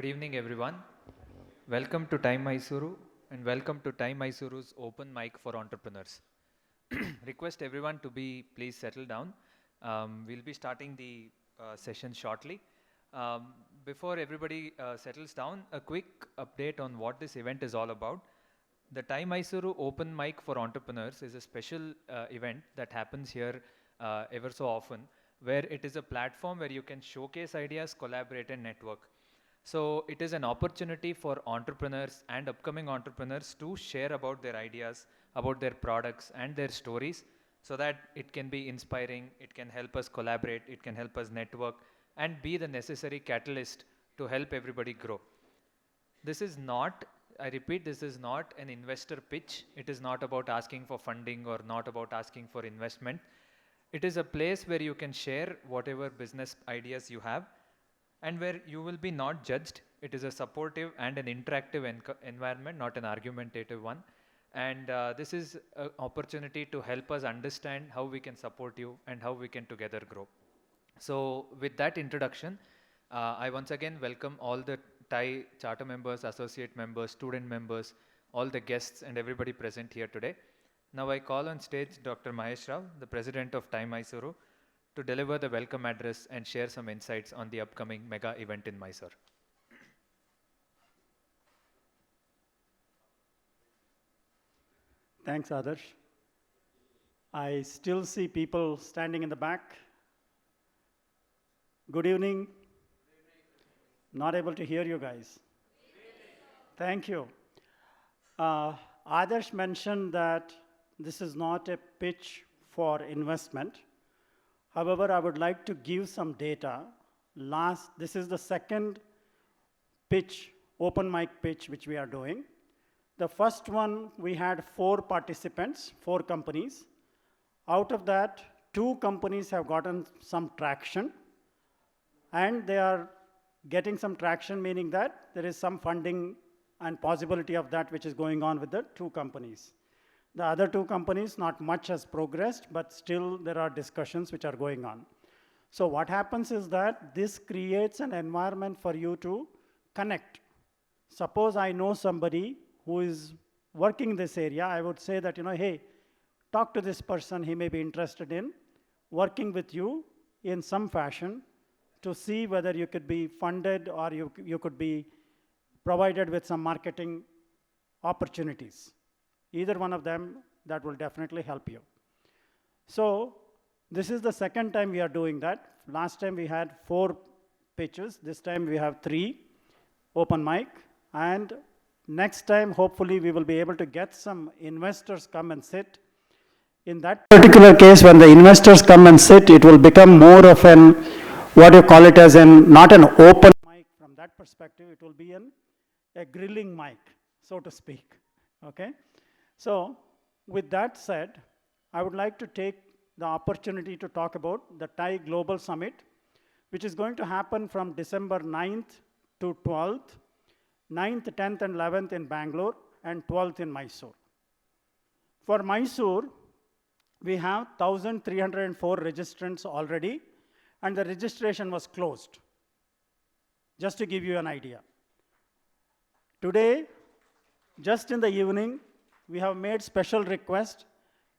Good evening, everyone. Welcome to TiE Mysuru and welcome to TiE Mysuru's open mic for entrepreneurs. Request everyone to please settle down. We'll be starting the session shortly. Before everybody settles down, a quick update on what this event is all about. The TiE Mysuru Open Mic for Entrepreneurs is a special event that happens here ever so often, where it is a platform where you can showcase ideas, collaborate, and network. So it is an opportunity for entrepreneurs and upcoming entrepreneurs to share about their ideas, about their products and their stories, so that it can be inspiring, it can help us collaborate, it can help us network, and be the necessary catalyst to help everybody grow. This is not, I repeat, this is not an investor pitch. It is not about asking for funding or not about asking for investment. It is a place where you can share whatever business ideas you have and where you will be not judged. It is a supportive and an interactive environment, not an argumentative one. And this is an opportunity to help us understand how we can support you and how we can together grow. So with that introduction, I once again welcome all the TiE charter members, associate members, student members, all the guests and everybody present here today. Now I call on stage Dr. Mahesh Rao, the president of TiE Mysuru, to deliver the welcome address and share some insights on the upcoming mega event in Mysore. Thanks, Adarsh. I still see people standing in the back. Good evening. Not able to hear you guys. Thank you. Adarsh mentioned that this is not a pitch for investment. However, I would like to give some data. This is the second pitch, open mic pitch, which we are doing. The first one, we had 4 participants, 4 companies. Out of that, 2 companies have gotten some traction, and they are getting some traction, meaning that there is some funding and possibility of that which is going on with the 2 companies. The other 2 companies, not much has progressed, but still there are discussions which are going on. So what happens is that this creates an environment for you to connect. Suppose I know somebody who is working in this area, I would say that, hey, talk to this person, he may be interested in working with you in some fashion to see whether you could be funded or you could be provided with some marketing opportunities. Either one of them, that will definitely help you. So this is the second time we are doing that. Last time we had 4 pitches. This time we have 3 open mic. And next time, hopefully, we will be able to get some investors come and sit. In that particular case, when the investors come and sit, it will become more of an, what you call it as not an open mic from that perspective. It will be a grilling mic, so to speak. Okay? So with that said, I would like to take the opportunity to talk about the TiE Global Summit, which is going to happen from December 9th to 12th, 9th, 10th, and 11th in Bangalore, and 12th in Mysore. For Mysore, we have 1,304 registrants already, and the registration was closed, just to give you an idea. Today, just in the evening, we have made special request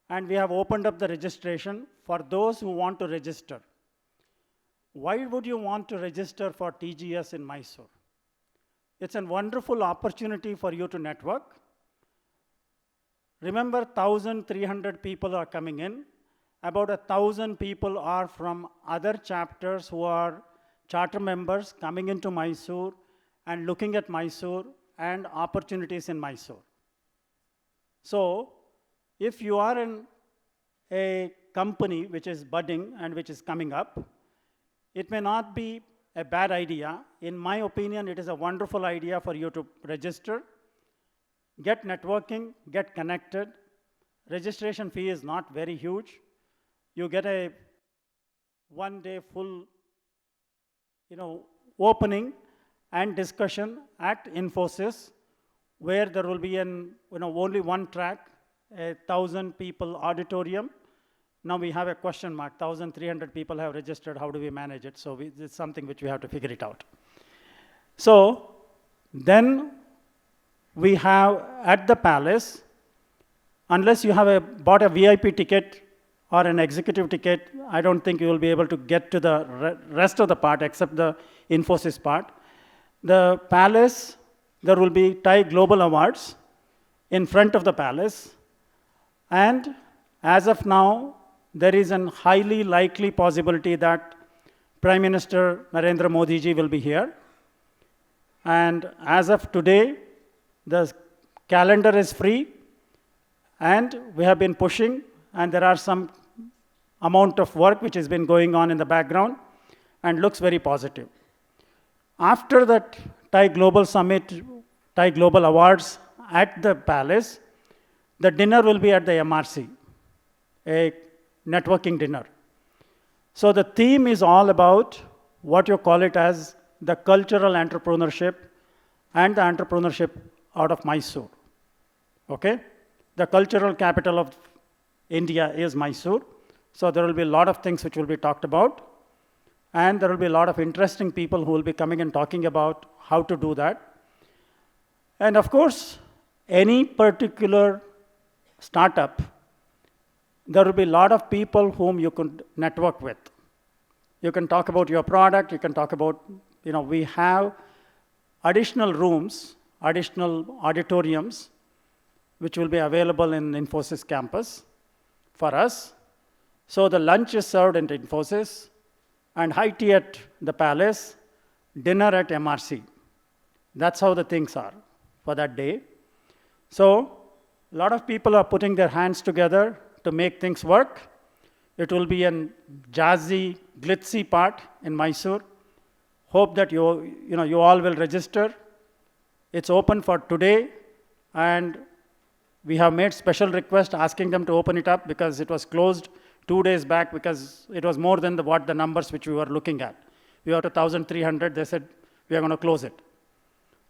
and we have opened up the registration for those who want to register. Why would you want to register for TGS in Mysore? It's a wonderful opportunity for you to network. Remember, 1,300 people are coming in. About 1,000 people are from other chapters who are charter members coming into Mysore and looking at Mysore and opportunities in Mysore. So if you are in a company which is budding and which is coming up, it may not be a bad idea. In my opinion, it is a wonderful idea for you to register, get networking, get connected. Registration fee is not very huge. You get a one-day full, opening and discussion at Infosys, where there will be only one track, 1,000 people auditorium. Now we have a question mark. 1,300 people have registered. How do we manage it? So it's something which we have to figure it out. So Then we have at the palace, unless you have bought a VIP ticket or an executive ticket, I don't think you will be able to get to the rest of the part except the Infosys part. The palace, there will be TiE Global Awards in front of the palace. And as of now, there is a highly likely possibility that Prime Minister Narendra Modi ji will be here. And as of today, the calendar is free, and we have been pushing, and there are some amount of work which has been going on in the background and looks very positive. After that TiE Global Summit, TiE Global Awards at the palace, the dinner will be at the MRC, a networking dinner. So the theme is all about what you call it as the cultural entrepreneurship and the entrepreneurship out of Mysuru, okay? The cultural capital of India is Mysuru. So there will be a lot of things which will be talked about. And there will be a lot of interesting people who will be coming and talking about how to do that. And of course, any particular startup, there will be a lot of people whom you could network with. You can talk about your product, you can talk about, we have additional rooms, additional auditoriums, which will be available in Infosys campus for us. So the lunch is served in Infosys, and high tea at the palace, dinner at MRC. That's how the things are for that day. So a lot of people are putting their hands together to make things work. It will be a jazzy, glitzy part in Mysuru. Hope that you all will register. It's open for today, and we have made special request asking them to open it up because it was closed 2 days back because it was more than what the numbers which we were looking at. We were at 1,300, they said, we are going to close it.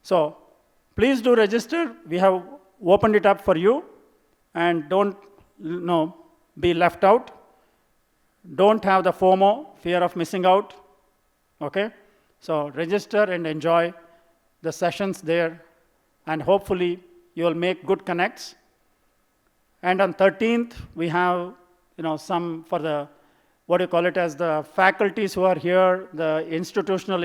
So please do register. We have opened it up for you, and don't be left out. Don't have the FOMO, fear of missing out, okay? So register and enjoy the sessions there, and hopefully you will make good connects. And on 13th, we have some for the, what do you call it as the faculties who are here, the institutional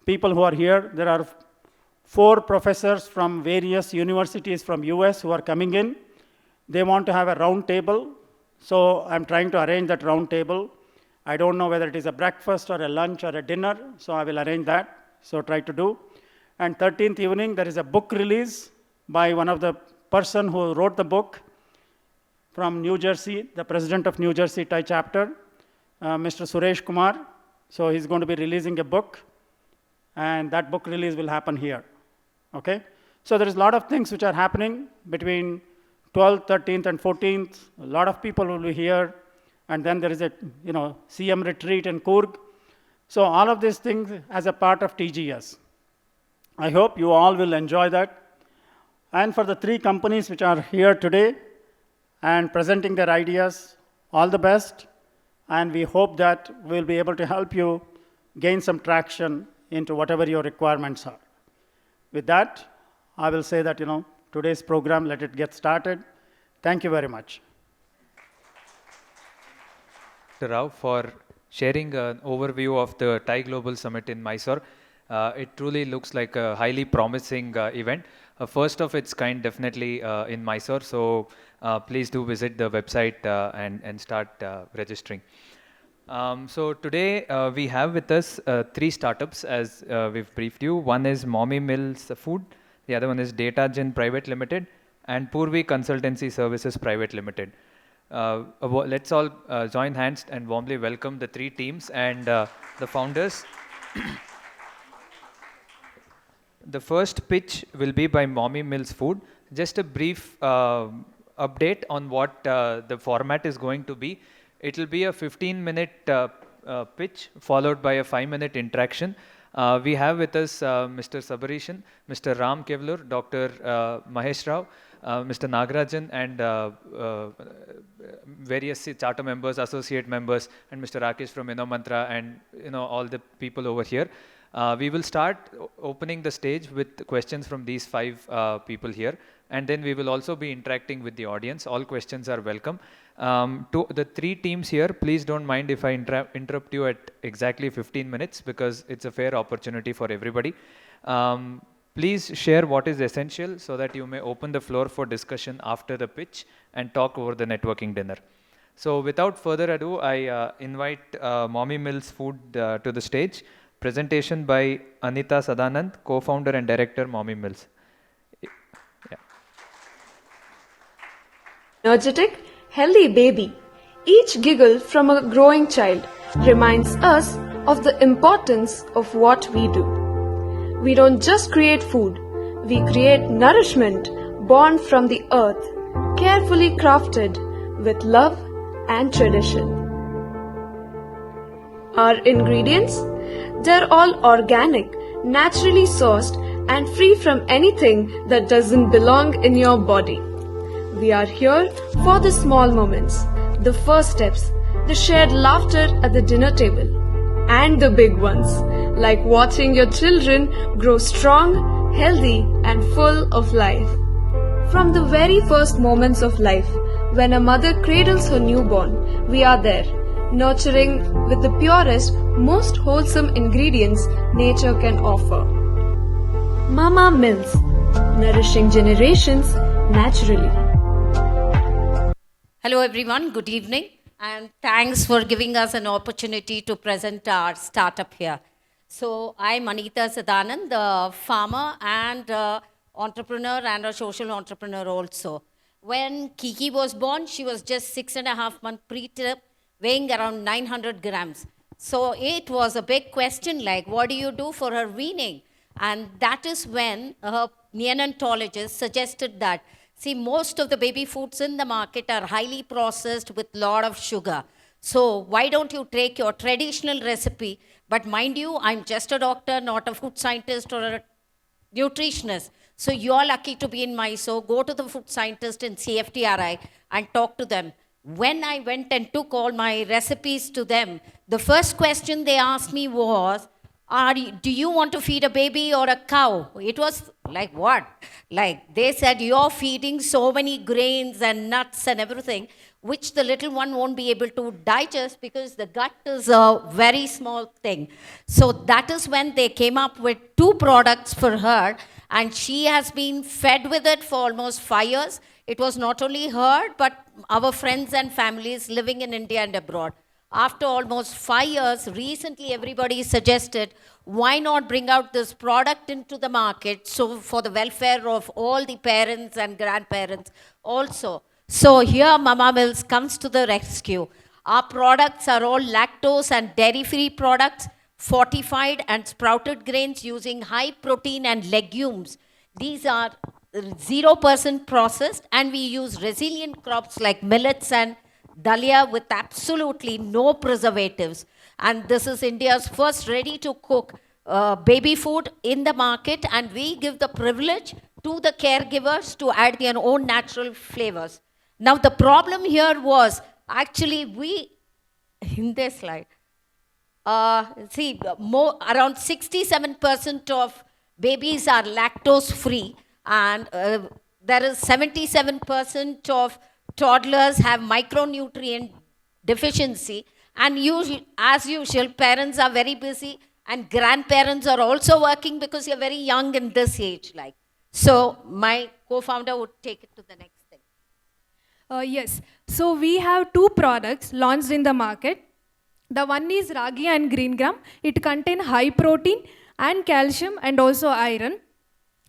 people who are here. There are 4 professors from various universities from US who are coming in. They want to have a round table. So I'm trying to arrange that round table. I don't know whether it is a breakfast or a lunch or a dinner, so I will arrange that. So try to do. And 13th evening, there is a book release by one of the person who wrote the book from New Jersey, the president of New Jersey TiE chapter, Mr. Suresh Kumar. So he's going to be releasing a book, and that book release will happen here, okay? So there is a lot of things which are happening between 12th, 13th, and 14th. A lot of people will be here, and then there is a CM retreat in Coorg. So all of these things as a part of TGS. I hope you all will enjoy that. And for the 3 companies which are here today and presenting their ideas, all the best. And we hope that we'll be able to help you gain some traction into whatever your requirements are. With that, I will say that, today's program, let it get started. Thank you very much. Dr. Rao, for sharing an overview of the TiE Global Summit in Mysore. It truly looks like a highly promising event. First of its kind, definitely in Mysore. So please do visit the website and start registering. So today we have with us 3 startups, as we've briefed you. One is Mommy Mills Food, the other one is DataGen Private Limited, and Purvi Consultancy Services Private Limited. Let's all join hands and warmly welcome the 3 teams and the founders. The first pitch will be by Mommy Mills Food. Just a brief update on what the format is going to be. It will be a 15-minute pitch followed by a 5-minute interaction. We have with us Mr. Sabarishan, Mr. Ram Kevlur, Dr. Mahesh Rao, Mr. Nagarajan, and various charter members, associate members, and Mr. Rakesh from InnoMantra, and all the people over here. We will start opening the stage with questions from these five people here, and then we will also be interacting with the audience. All questions are welcome. To the three teams here, please don't mind if I interrupt you at exactly 15 minutes because it's a fair opportunity for everybody. Please share what is essential so that you may open the floor for discussion after the pitch and talk over the networking dinner. So without further ado, I invite Mommy Mills Food to the stage. Presentation by Anitha Sadanand, co-founder and director, Mommy Mills. Yeah. Energetic, healthy baby. Each giggle from a growing child reminds us of the importance of what we do. We don't just create food, we create nourishment born from the earth, carefully crafted with love and tradition. Our ingredients? They're all organic, naturally sourced, and free from anything that doesn't belong in your body. We are here for the small moments, the first steps, the shared laughter at the dinner table, and the big ones, like watching your children grow strong, healthy, and full of life. From the very first moments of life, when a mother cradles her newborn, we are there, nurturing with the purest, most wholesome ingredients nature can offer. Mama Mills, nourishing generations naturally. Hello everyone, good evening, and thanks for giving us an opportunity to present our startup here. So I'm Anitha Sadanand, the farmer and entrepreneur and a social entrepreneur also. When Kiki was born, she was just 6.5 months preterm, weighing around 900 grams. So it was a big question like, what do you do for her weaning? And that is when her neonatologist suggested that, see, most of the baby foods in the market are highly processed with a lot of sugar. So why don't you take your traditional recipe? But mind you, I'm just a doctor, not a food scientist or a nutritionist. So you're lucky to be in Mysore. Go to the food scientist in CFTRI and talk to them. When I went and took all my recipes to them, the first question they asked me was, do you want to feed a baby or a cow? It was like, what? Like they said, you're feeding so many grains and nuts and everything, which the little one won't be able to digest because the gut is a very small thing. So that is when they came up with 2 products for her, and she has been fed with it for almost 5 years. It was not only her, but our friends and families living in India and abroad. After almost 5 years, recently everybody suggested, why not bring out this product into the market, so for the welfare of all the parents and grandparents also. So here Mama Mills comes to the rescue. Our products are all lactose and dairy-free products, fortified and sprouted grains using high protein and legumes. These are 0% processed, and we use resilient crops like millets and dalia with absolutely no preservatives. And this is India's first ready-to-cook baby food in the market, and we give the privilege to the caregivers to add their own natural flavors. Now, the problem here was actually in this slide, around 67% of babies are lactose free, and there is 77% of toddlers have micronutrient deficiency, and as usual, parents are very busy, and grandparents are also working because you're very young in this age. So my co-founder would take it to the next thing. Yes, so we have 2 products launched in the market. The one is ragi and green gram. It contains high protein and calcium and also iron.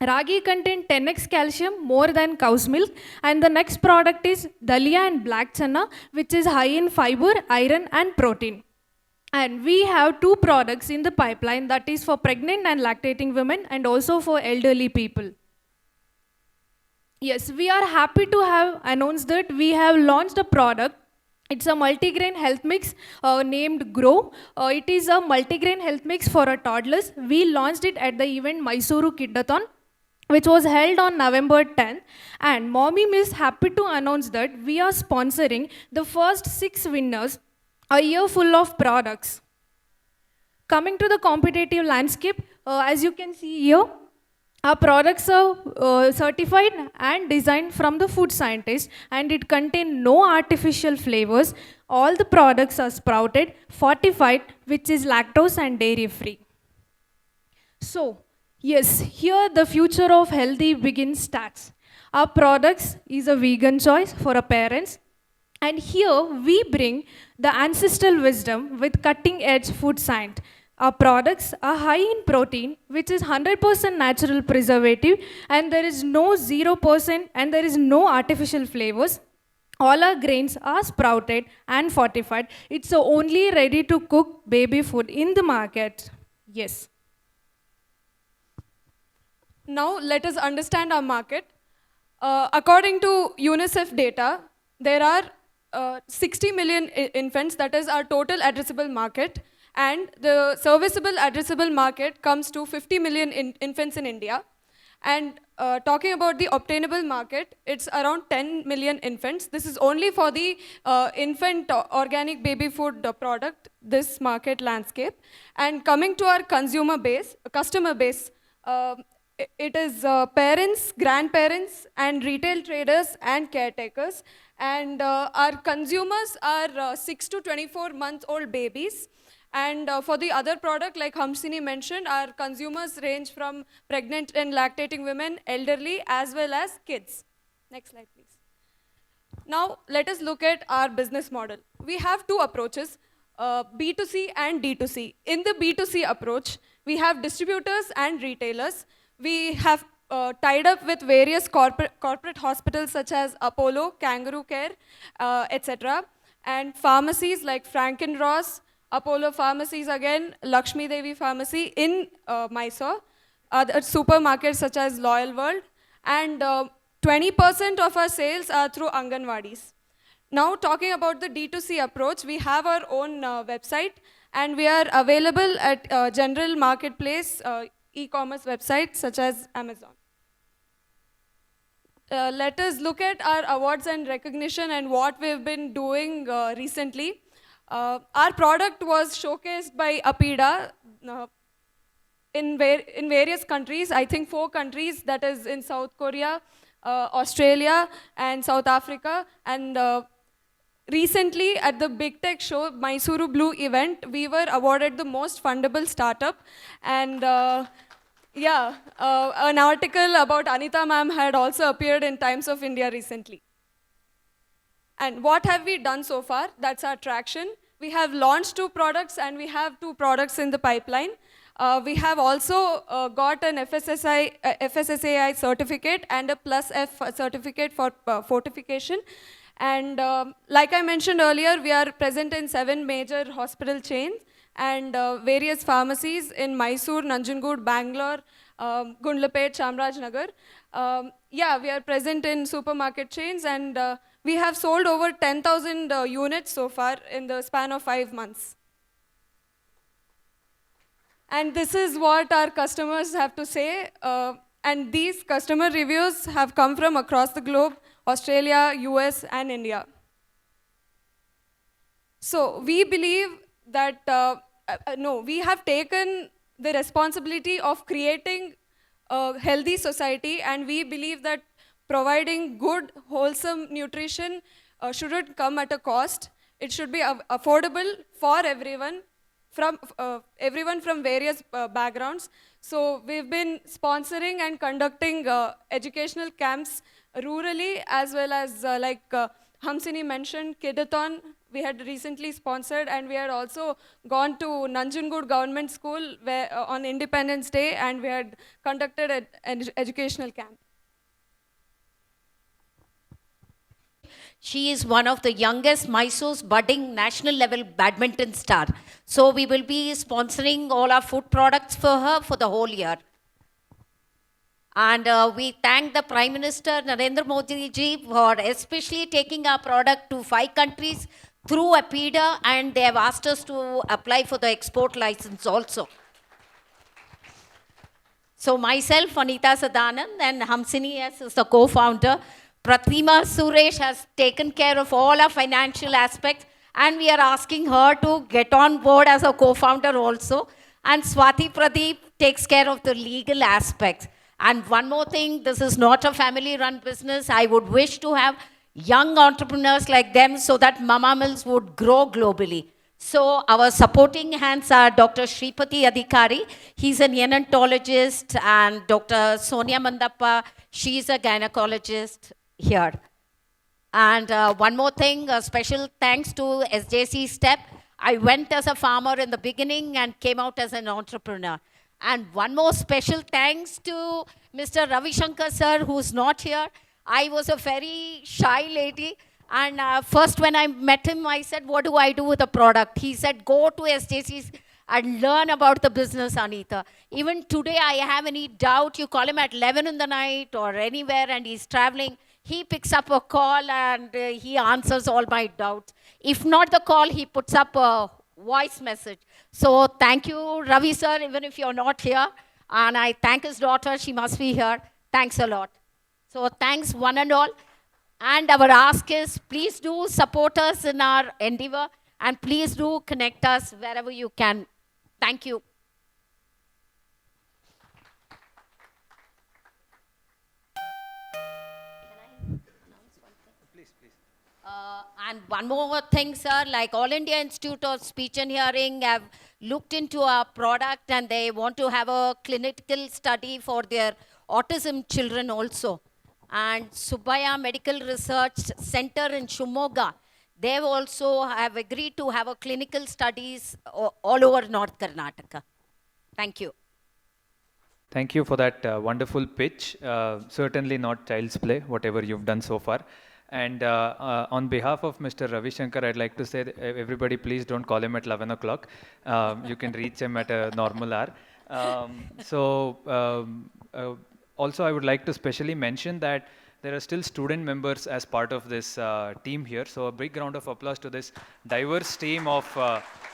Ragi contains 10x calcium more than cow's milk, and the next product is dalia and black chana, which is high in fiber, iron and protein. And we have 2 products in the pipeline, that is for pregnant and lactating women and also for elderly people. Yes, we are happy to have announced that we have launched a product. It's a multigrain health mix named Grow. It is a multigrain health mix for our toddlers. We launched it at the event Mysuru Kidathon, which was held on November 10th. And Mommy Mills happy to announce that we are sponsoring the first 6 winners, a year full of products. Coming to the competitive landscape, as you can see here, our products are certified and designed from the food scientist, and it contains no artificial flavors. All the products are sprouted, fortified, which is lactose and dairy free. So, yes, here the future of healthy begins starts. Our products is a vegan choice for our parents. And here we bring the ancestral wisdom with cutting edge food science. Our products are high in protein, which is 100% natural preservative, and there is no 0% and there is no artificial flavors. All our grains are sprouted and fortified. It's the only ready to cook baby food in the market. Yes. Now let us understand our market. According to UNICEF data, there are 60 million infants, that is our total addressable market, and the serviceable addressable market comes to 50 million infants in India. And talking about the obtainable market, it's around 10 million infants. This is only for the infant organic baby food product, this market landscape. And coming to our customer base, it is parents, grandparents, and retail traders and caretakers. And our consumers are 6 to 24-month-old babies. And for the other product, like Hamsini mentioned, our consumers range from pregnant and lactating women, elderly, as well as kids. Next slide, please. Now, let us look at our business model. We have two approaches, B2C and D2C. In the B2C approach, we have distributors and retailers. We have tied up with various corporate hospitals such as Apollo, Kangaroo Care, etc. And pharmacies like Franken Ross, Apollo Pharmacies again, Lakshmi Devi Pharmacy in Mysore, other supermarkets such as Loyal World, and 20% of our sales are through Anganwadis. Now talking about the D2C approach, we have our own website, and we are available at general marketplace e-commerce websites such as Amazon. Let us look at our awards and recognition and what we've been doing recently. Our product was showcased by APIDA in various countries, I think 4 countries, that is in South Korea, Australia, and South Africa. And recently at the Big Tech Show, Mysuru Blue event, we were awarded the most fundable startup. And yeah, an article about Anitha ma'am had also appeared in Times of India recently. And what have we done so far? That's our traction. We have launched 2 products, and we have 2 products in the pipeline. We have also got an FSSAI certificate and a plus F certificate for fortification. And like I mentioned earlier, we are present in 7 major hospital chains and various pharmacies in Mysore, Nanjangud, Bangalore, Gundlapet, Chamrajnagar. Yeah, we are present in supermarket chains, and we have sold over 10,000 units so far in the span of 5 months. And this is what our customers have to say. And these customer reviews have come from across the globe, Australia, US, and India. So we believe that, we have taken the responsibility of creating a healthy society, and we believe that providing good, wholesome nutrition shouldn't come at a cost. It should be affordable for everyone from various backgrounds. So we've been sponsoring and conducting educational camps rurally, as well as like Hamsini mentioned, Kidathon, we had recently sponsored, and we had also gone to Nanjangud Government School where, on Independence Day, and we had conducted an educational camp. She is one of the youngest Mysore's budding national level badminton star. So we will be sponsoring all our food products for her for the whole year. And we thank the Prime Minister Narendra Modi ji for especially taking our product to 5 countries through APIDA, and they have asked us to apply for the export license also. So myself, Anitha Sadanand, and Hamsini as the co-founder. Pratima Suresh has taken care of all our financial aspects, and we are asking her to get on board as a co-founder also. And Swati Pradeep takes care of the legal aspects. And one more thing, this is not a family-run business. I would wish to have young entrepreneurs like them so that Mama Mills would grow globally. So our supporting hands are Dr. Shripati Adhikari. He's a neonatologist, and Dr. Sonia Mandappa, she's a gynecologist here. And one more thing, a special thanks to SJC STEP. I went as a farmer in the beginning and came out as an entrepreneur. And one more special thanks to Mr. Ravi Shankar sir, who's not here. I was a very shy lady. And first when I met him, I said, what do I do with a product? He said, go to SJC's and learn about the business, Anita. Even today, I have any doubt, you call him at 11 in the night or anywhere and he's traveling, he picks up a call and he answers all my doubts. If not the call, he puts up a voice message. So thank you, Ravi sir, even if you're not here. And I thank his daughter, she must be here. Thanks a lot. So thanks one and all. And our ask is, please do support us in our endeavor and please do connect us wherever you can. Thank you. And one more thing, sir, like All India Institute of Speech and Hearing have looked into our product and they want to have a clinical study for their autism children also. And Subbaya Medical Research Center in Shumoga, they also have agreed to have a clinical studies all over North Karnataka. Thank you. Thank you for that wonderful pitch. Certainly not child's play, whatever you've done so far. And on behalf of Mr. Ravi Shankar, I'd like to say that everybody, please don't call him at 11 o'clock. You can reach him at a normal hour. Also, I would like to specially mention that there are still student members as part of this team here. So a big round of applause to this diverse team of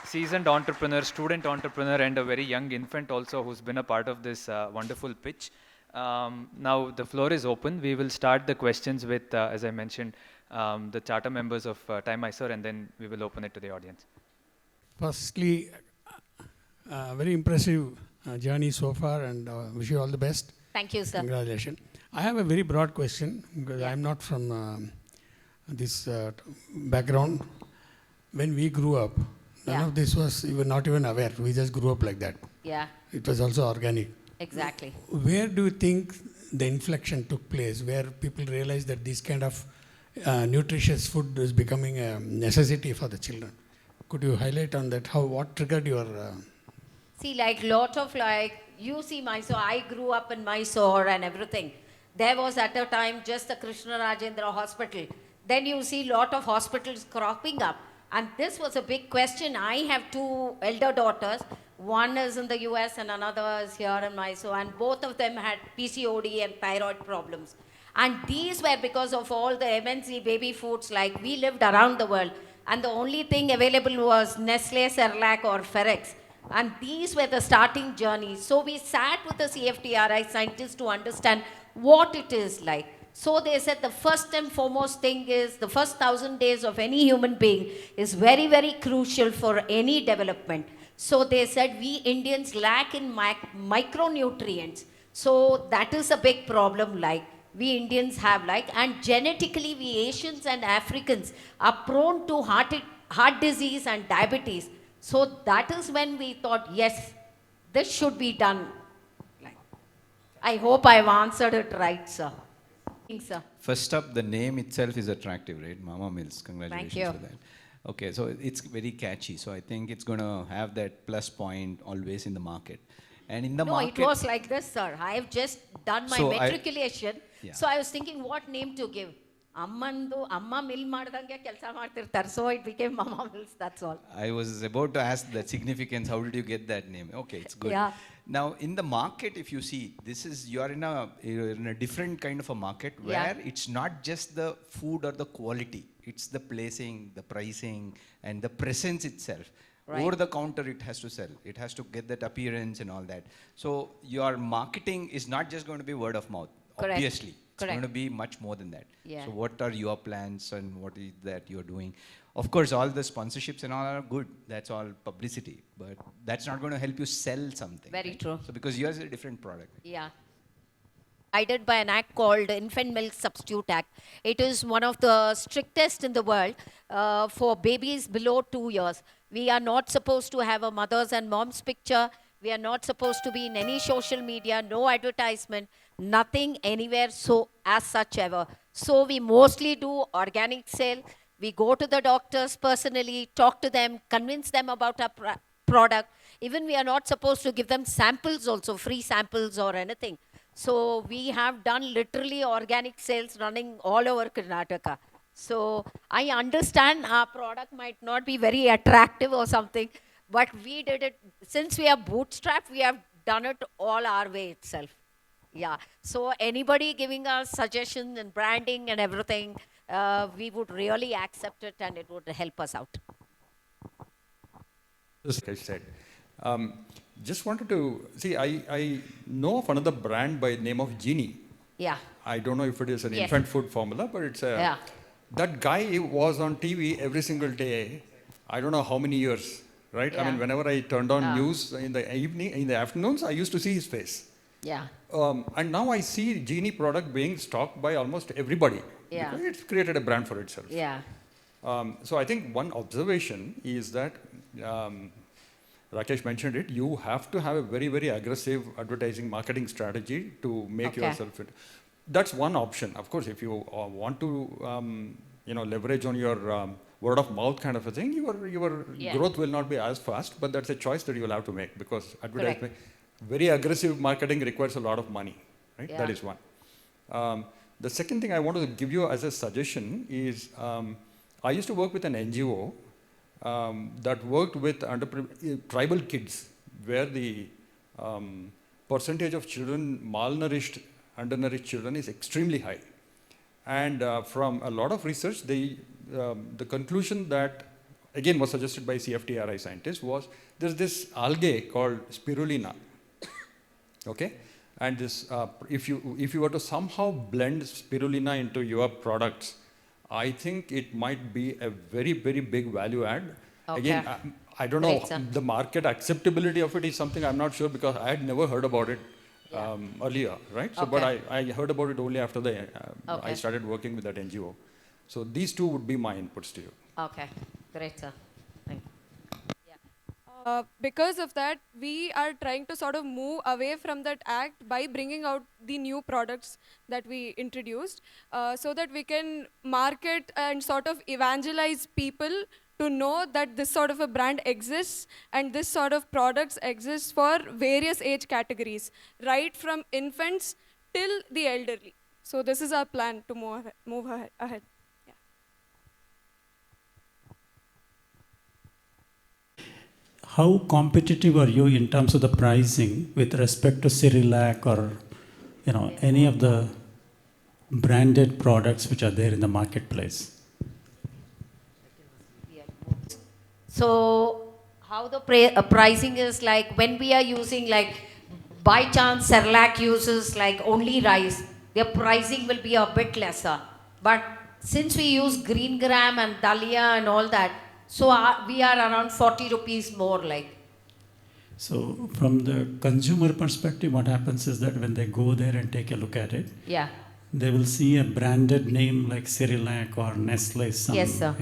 seasoned entrepreneur, student entrepreneur, and a very young infant also who's been a part of this wonderful pitch. Now the floor is open. We will start the questions with, as I mentioned, the charter members of TiE Mysuru, and then we will open it to the audience. Firstly, very impressive journey so far, and wish you all the best. Thank you, sir. Congratulations. I have a very broad question because I'm not from this background. When we grew up, none of this was, we were not even aware. We just grew up like that. Yeah. It was also organic. Exactly. Where do you think the inflection took place, where people realized that this kind of nutritious food is becoming a necessity for the children? Could you highlight on that? What triggered your... See, like lot of you see Mysore, I grew up in Mysore and everything. There was at a time just the Krishna Rajendra hospital. Then you see lot of hospitals cropping up. And this was a big question. I have two elder daughters. One is in the US and another is here in Mysore. And both of them had PCOD and thyroid problems. And these were because of all the MNC baby foods, like we lived around the world. And the only thing available was Nestle, Cerelac or Ferex. And these were the starting journeys. So we sat with the CFTRI scientists to understand what it is like. So they said the first and foremost thing is the first 1,000 days of any human being is very, very crucial for any development. So they said we Indians lack in micronutrients. So that is a big problem like we Indians have and genetically we Asians and Africans are prone to heart disease and diabetes. So that is when we thought, yes, this should be done. I hope I've answered it right, sir. Sir. First up, the name itself is attractive, right? Mama Mills, congratulations for that. Okay, so it's very catchy. So I think it's going to have that plus point always in the market. And in the market... No, it was like this, sir. I have just done my matriculation. So I was thinking what name to give. Amma mill ಮಾಡ್ದಂಗೆ ಕೆಲಸ ಮಾಡ್ತಿರ್ತಾರೆ. So it became Mama Mills, that's all. I was about to ask the significance. How did you get that name? Okay, it's good. Yeah. Now, in the market, if you see, you're in a different kind of a market where it's not just the food or the quality. It's the placing, the pricing, and the presence itself. Right. Over the counter, it has to sell. It has to get that appearance and all that. So your marketing is not just going to be word of mouth. Correct. Obviously, It's going to Correct. be much more than that. Yeah. So what are your plans and what is that you're doing? Of course, all the sponsorships and all are good. That's all publicity. But that's not going to help you sell something. Very right? true. So because yours is a different product. Yeah. Guided by an act called Infant Milk Substitute Act. It is one of the strictest in the world for babies below 2 years. We are not supposed to have a mother's and mom's picture. We are not supposed to be in any social media, no advertisement, nothing anywhere so as such ever. So we mostly do organic sale. We go to the doctors personally, talk to them, convince them about our product. Even we are not supposed to give them samples also, free samples or anything. So we have done literally organic sales running all over Karnataka. So I understand our product might not be very attractive or something, but we did it, since we are bootstrapped, we have done it all our way itself. Yeah. So anybody giving us suggestions and branding and everything, we would really accept it and it would help us out. Like I said, just wanted to see. I know of another brand by the name of Genie. Yeah. I don't know if it is an Yes. infant food formula, but it's a. Yeah. That guy was on TV every single day. I don't know how many years, right? I mean, Yeah. whenever I turned on news in the evening, in the afternoons, I used to see his face. Yeah. And now I see Genie product being stocked by almost everybody. Yeah. Because it's created a brand for itself. Yeah. So I think one observation is that Rakesh mentioned it. You have to have a very, very aggressive advertising marketing strategy to make Okay. yourself. That's one option. Of course, if you want to, leverage on your word of mouth kind of a thing, your Yeah. growth will not be as fast. But that's a choice that you will have to make because advertising, Correct. very aggressive marketing requires a lot of money. Right? Yeah. That is one. The second thing I want to give you as a suggestion is I used to work with an NGO that worked with tribal kids, where the percentage of children malnourished, undernourished children is extremely high. And from a lot of research, the conclusion that again was suggested by CFTRI scientists was there's this algae called spirulina. Okay, and this if you were to somehow blend spirulina into your products, I think it might be a very, very big value add. Okay. Again, I don't know, Great, sir. the market acceptability of it is something I'm not sure because I had never heard about it earlier, right? So, but Okay. I heard about it only after I Okay. started working with that NGO. So these two would be my inputs to you. Okay. Great, sir. Thank you. Because of that, we are trying to sort of move away from that act by bringing out the new products that we introduced so that we can market and sort of evangelize people to know that this sort of a brand exists and this sort of products exist for various age categories, right from infants till the elderly. So this is our plan to move ahead. How competitive are you in terms of the pricing with respect to Cyrilac or any of the branded products which are there in the marketplace? So how the pricing is like when we are using like by chance Cerelac uses like only rice, their pricing will be a bit lesser. But since we use green gram and dalia and all that, so we are around 40 rupees more like. So from the consumer perspective, what happens is that when they go there and take a look at it, Yeah. they will see a branded name like Cyrilac or Nestle, Yes, sir.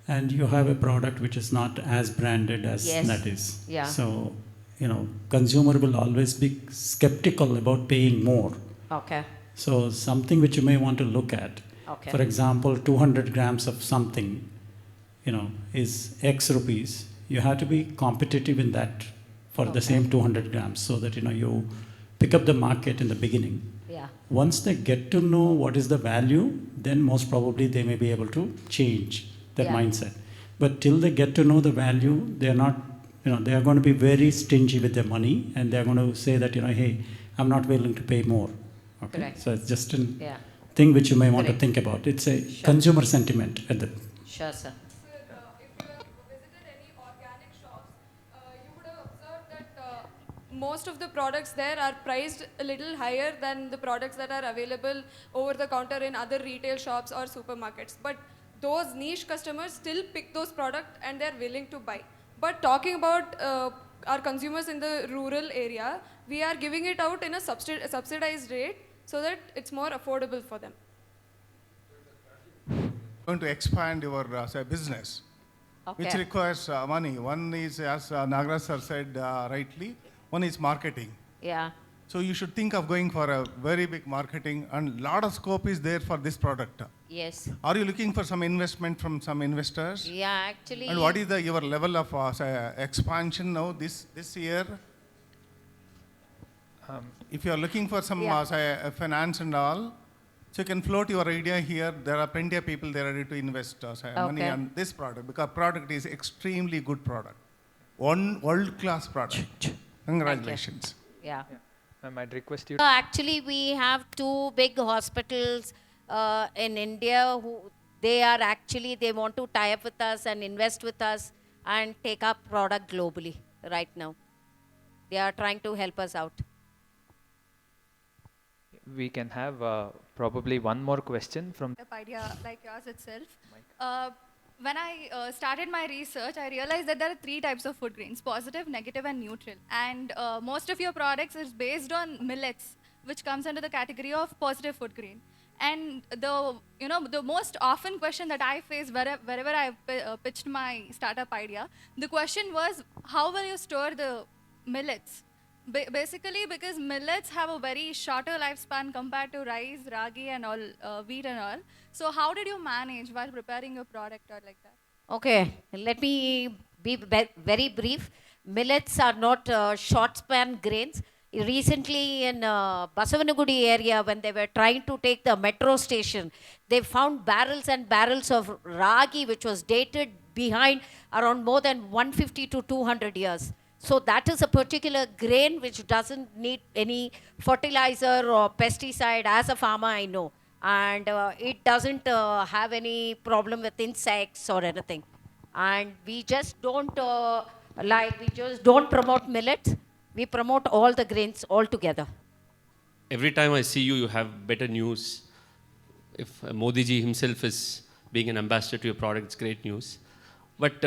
and you have a product which is not as branded as Yes. that is. Yeah. So, consumer will always be skeptical about paying more. Okay. So something which you may want to look at. Okay. For example, 200 grams of something, is X rupees. You have to be competitive in that for the same 200 grams so that, you pick up the market in the beginning. Yeah. Once they get to know what is the value, then most probably they may be able to change their Yeah. mindset. But till they get to know the value, they're not, they are going to be very stingy with their money and they're going to say that, hey, I'm not willing to pay more. Okay. Correct. So it's just a Yeah. thing which you may want to Correct. think about. It's a Sure. consumer sentiment at the. Sure, sir. If you have visited any organic shops, you would have observed that most of the products there are priced a little higher than the products that are available over the counter in other retail shops or supermarkets. But those niche customers still pick those products and they're willing to buy. But talking about our consumers in the rural area, we are giving it out in a subsidized rate so that it's more affordable for them. Going to expand your say business, which requires money. One is, as Nagaraj sir said rightly, one is marketing. Yeah. So you should think of going for a very big marketing, and lot of scope is there for this product. Yes. Are you looking for some investment from some investors? Yeah, actually. And what is your level of say, expansion now this year? If you are looking for some say, finance and all, so you can float your idea here. There are plenty of people there ready to invest say, money on this product, because product is extremely good product. One world-class product. Congratulations. Yeah. Ma'am, I'd request you. Actually, we have 2 big hospitals in India who they want to tie up with us and invest with us and take our product globally right now. They are trying to help us out. We can have probably one more question from. Idea like yours itself. When I started my research, I realized that there are 3 types of food grains: positive, negative, and neutral. And most of your products is based on millets, which comes under the category of positive food grain. And the most often question that I face wherever I pitched my startup idea, the question was, how will you store the millets? Basically, because millets have a very shorter lifespan compared to rice, ragi, and all wheat and all. So how did you manage while preparing your product or like that? Okay, let me be very brief. Millets are not short span grains. Recently in Basavanagudi area, when they were trying to take the metro station, they found barrels and barrels of ragi, which was dated behind around more than 150 to 200 years. So that is a particular grain which doesn't need any fertilizer or pesticide. As a farmer, I know. And it doesn't have any problem with insects or anything. And we just don't promote millets. We promote all the grains altogether. Every time I see you, you have better news. If Modi ji himself is being an ambassador to your product, it's great news. But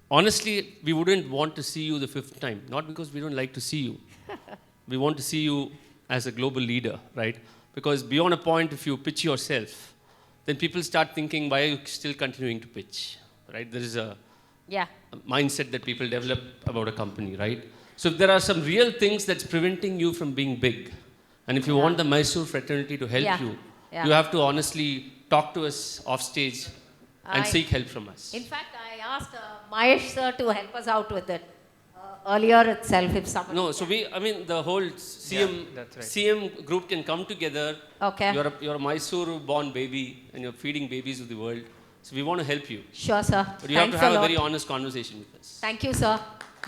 honestly, we wouldn't want to see you the 5th time, not because we don't like to see you. We want to see you as a global leader, right? Because beyond a point, if you pitch yourself, then people start thinking, why are you still continuing to pitch, right? There is a mindset that people develop about a company, right? So if there are some real things that's preventing you from being big, and if you want the Mysuru fraternity to help you, you have to honestly talk to us off stage and seek help from us. In fact, I asked Mahesh sir to help us out with it earlier itself, if someone. No, so the whole CM group can come together. Okay. You're a Mysuru-born baby, and you're feeding babies of the world. So we want to help you. Sure, sir. But you have to have a very honest conversation with us. Thank you, sir.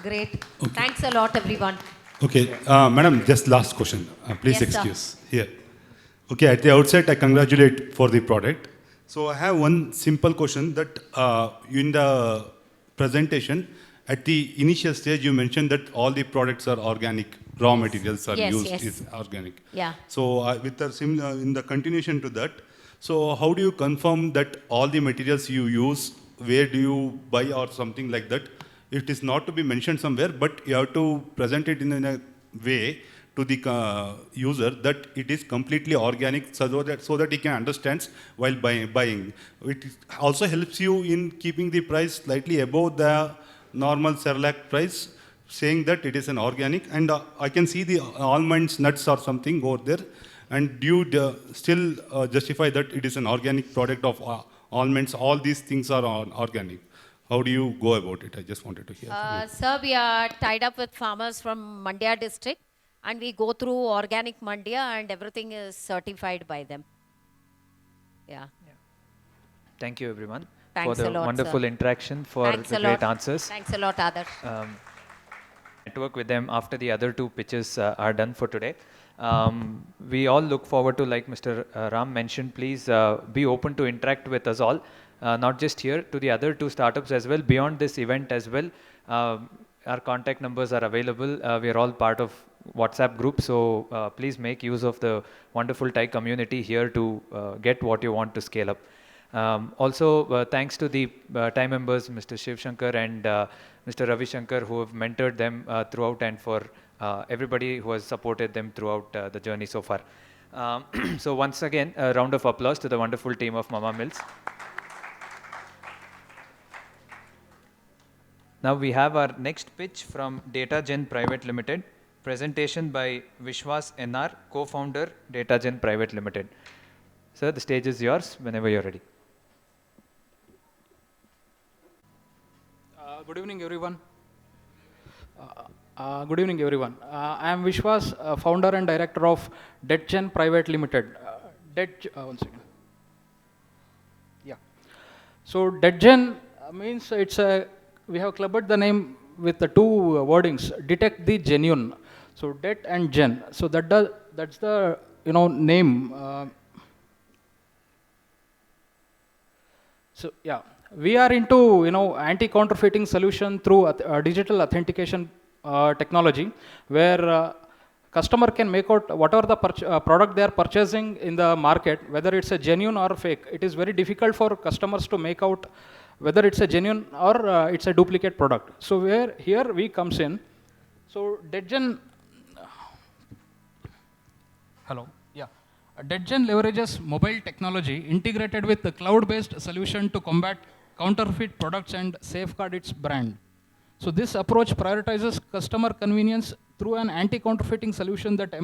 Great. Okay. Thanks a lot, everyone. Okay, madam, just last question. Please excuse. Here. Okay, at the outset, I congratulate for the product. So I have one simple question that in the presentation, at the initial stage, you mentioned that all the products are organic, raw materials are used is organic. Yeah. So with the in the continuation to that, so how do you confirm that all the materials you use, where do you buy or something like that? It is not to be mentioned somewhere, but you have to present it in a way to the user that it is completely organic, so that he can understand while buying. It also helps you in keeping the price slightly above the normal Cerelac price, saying that it is an organic. And I can see the almonds, nuts or something over there. And do you still justify that it is an organic product of almonds? All these things are organic. How do you go about it? I just wanted to hear from you. Sir, we are tied up with farmers from Mandya district, and we go through organic Mandya, and everything is certified by them. Yeah. Thank you, everyone, Thanks for the a lot, wonderful sir. interaction, for Thanks the a great lot. answers. Thanks a lot, Adarsh. Network with them after the other 2 pitches are done for today. We all look forward to, like Mr. Ram mentioned, please be open to interact with us all, not just here, to the other 2 startups as well, beyond this event as well. our contact numbers are available. We are all part of WhatsApp group, so please make use of the wonderful TiE community here to get what you want to scale up. Also, thanks to the TiE members, Mr. Shiv Shankar and Mr. Ravi Shankar, who have mentored them throughout, and for everybody who has supported them throughout the journey so far. So once again, a round of applause to the wonderful team of Mama Mills. Now we have our next pitch from DataGen Private Limited. Presentation by Vishwas NR, co-founder, DataGen Private Limited. Sir, the stage is yours whenever you're ready. Good evening, everyone. Good evening, everyone. I am Vishwas, founder and director of DataGen Private Limited. One second. Yeah. So DataGen means we have clubbed the name with the two wordings, detect the genuine. So det and gen. So that's the name. So yeah, we are into anti-counterfeiting solution through digital authentication technology, where customer can make out whatever the product they are purchasing in the market, whether it's a genuine or fake. It is very difficult for customers to make out whether it's a genuine or it's a duplicate product. So here we comes in. So DataGen, hello, yeah. DataGen leverages mobile technology integrated with the cloud-based solution to combat counterfeit products and safeguard its brand. So this approach prioritizes customer convenience through an anti-counterfeiting solution that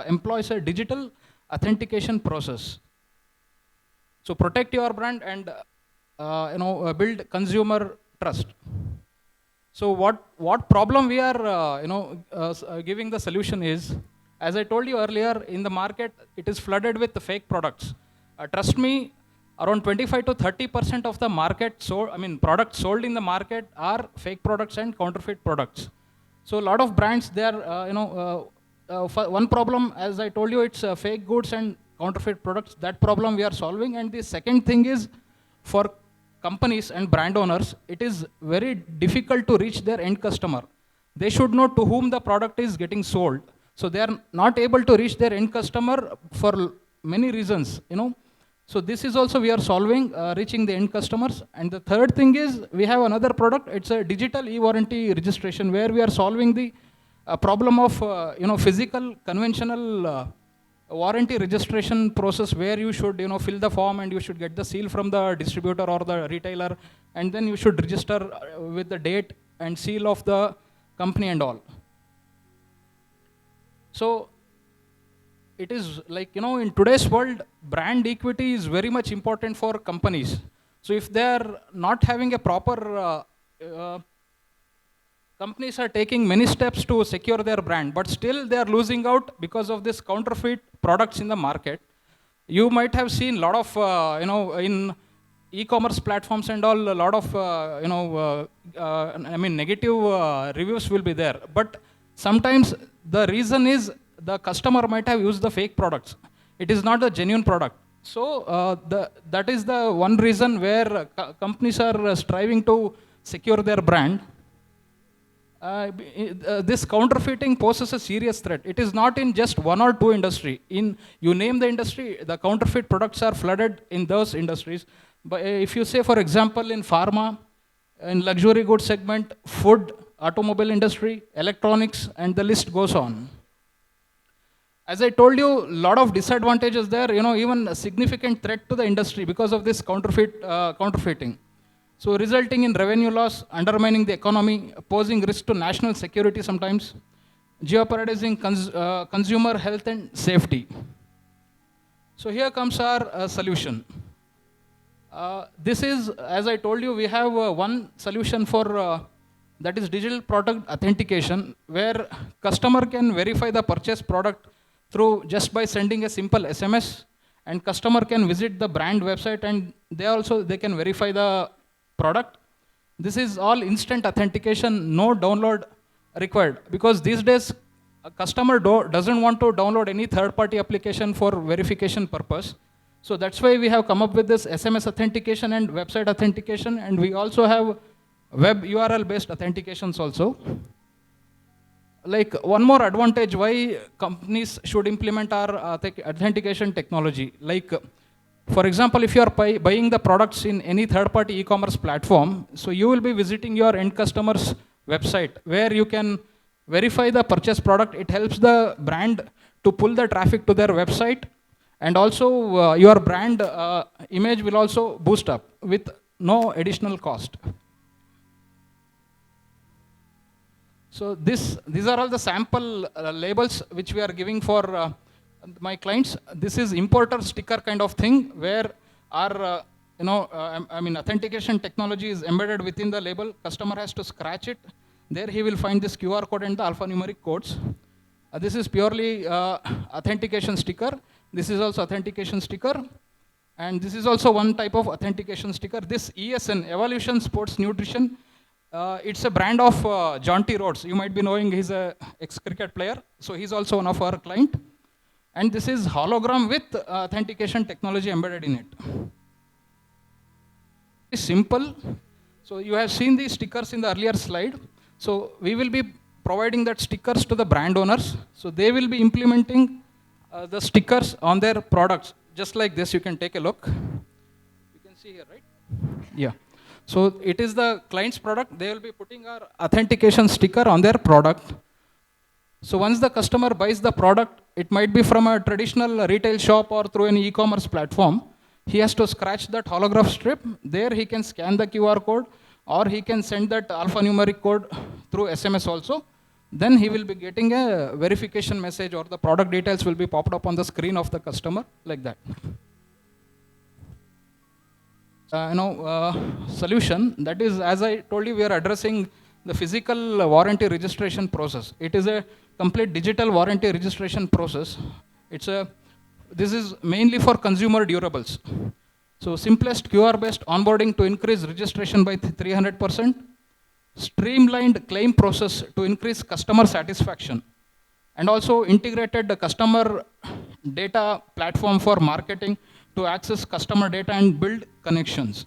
employs a digital authentication process. So protect your brand and build consumer trust. So what problem we are giving the solution is, as I told you earlier, in the market it is flooded with the fake products. Trust me, around 25 to 30% of the market products sold in the market are fake products and counterfeit products. So a lot of brands, they are one problem, as I told you, it's fake goods and counterfeit products. That problem we are solving. And the second thing is, for companies and brand owners, it is very difficult to reach their end customer. They should know to whom the product is getting sold. So they are not able to reach their end customer for many reasons, So this is also we are solving, reaching the end customers. And the third thing is, we have another product. It's a digital e-warranty registration, where we are solving the problem of physical conventional warranty registration process, where you should fill the form and you should get the seal from the distributor or the retailer, and then you should register with the date and seal of the company and all. So it is like, in today's world, brand equity is very much important for companies. So if they are not having a proper, companies are taking many steps to secure their brand, but still they are losing out because of this counterfeit products in the market. You might have seen a lot of, in e-commerce platforms and all, a lot of, negative reviews will be there. But sometimes the reason is, the customer might have used the fake products. It is not a genuine product. So that is the one reason where companies are striving to secure their brand. This counterfeiting poses a serious threat. It is not in just one or two industry. You name the industry, the counterfeit products are flooded in those industries. But if you say, for example, in pharma, in luxury goods segment, food, automobile industry, electronics, and the list goes on. As I told you, a lot of disadvantages there, even a significant threat to the industry because of this counterfeiting. So resulting in revenue loss, undermining the economy, posing risk to national security sometimes, jeopardizing consumer health and safety. So here comes our solution. This is, as I told you, we have one solution for that is digital product authentication, where customer can verify the purchased product through just by sending a simple SMS, and customer can visit the brand website and they can verify the product. This is all instant authentication, no download required, because these days a customer doesn't want to download any third-party application for verification purpose. So that's why we have come up with this SMS authentication and website authentication, and we also have web URL based authentications also. like one more advantage why companies should implement our authentication technology. Like, for example, if you are buying the products in any third-party e-commerce platform, so you will be visiting your end customer's website where you can verify the purchase product. It helps the brand to pull the traffic to their website, and also your brand image will also boost up with no additional cost. So these are all the sample labels which we are giving for my clients. This is importer sticker kind of thing where our authentication technology is embedded within the label. Customer has to scratch it. There he will find this QR code and the alphanumeric codes. This is purely authentication sticker. This is also authentication sticker. And this is also one type of authentication sticker. This ESN, Evolution Sports Nutrition, it's a brand of Jonty Rhodes. You might be knowing he's a ex-cricket player. So he's also one of our client. And this is hologram with authentication technology embedded in it. It's simple. So you have seen these stickers in the earlier slide. So we will be providing that stickers to the brand owners. So they will be implementing the stickers on their products. Just like this, you can take a look. You can see here, right? Yeah. So it is the client's product. They will be putting our authentication sticker on their product. So once the customer buys the product, it might be from a traditional retail shop or through an e-commerce platform. He has to scratch that holograph strip. There he can scan the QR code, or he can send that alphanumeric code through SMS also. Then he will be getting a verification message, or the product details will be popped up on the screen of the customer like that. Solution, that is, as I told you, we are addressing the physical warranty registration process. It is a complete digital warranty registration process. This is mainly for consumer durables. So simplest QR-based onboarding to increase registration by 300%. Streamlined claim process to increase customer satisfaction. And also integrated the customer data platform for marketing to access customer data and build connections.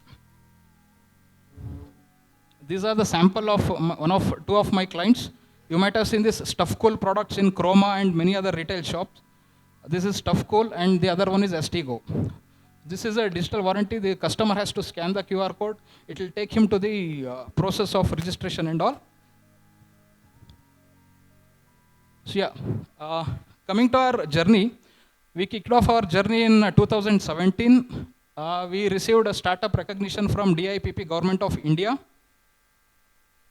These are the sample of two of my clients. You might have seen this Stuff Cool products in Chroma and many other retail shops. This is Stuff Cool, and the other one is Estigo. This is a digital warranty. The customer has to scan the QR code. It will take him to the process of registration and all. So yeah, coming to our journey, we kicked off our journey in 2017. We received a startup recognition from DIPP, Government of India.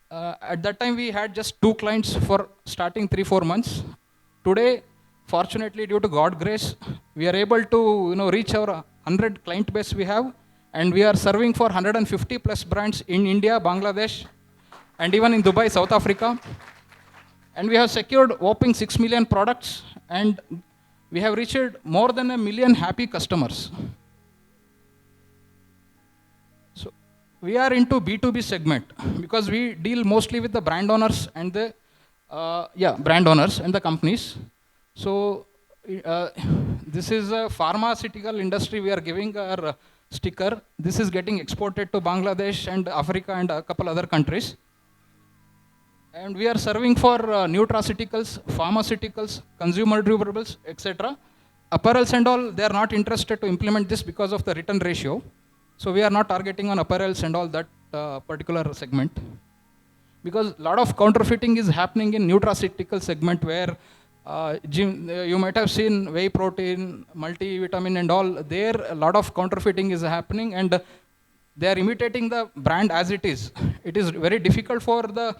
At that time, we had just 2 clients for starting 3-4 months. Today, fortunately, due to God's grace, we are able to reach our 100 client base we have, and we are serving for 150 plus brands in India, Bangladesh, and even in Dubai, South Africa. And we have secured whopping 6 million products, and we have reached more than 1 million happy customers. So we are into B2B segment because we deal mostly with the brand owners and the brand owners and the companies. So this is a pharmaceutical industry. We are giving our sticker. This is getting exported to Bangladesh and Africa and a couple other countries. And we are serving for nutraceuticals, pharmaceuticals, consumer durables, etc. Apparels and all, they are not interested to implement this because of the return ratio. So we are not targeting on apparels and all that particular segment. Because a lot of counterfeiting is happening in nutraceutical segment where you might have seen whey protein, multivitamin and all. There a lot of counterfeiting is happening, and they are imitating the brand as it is. It is very difficult for the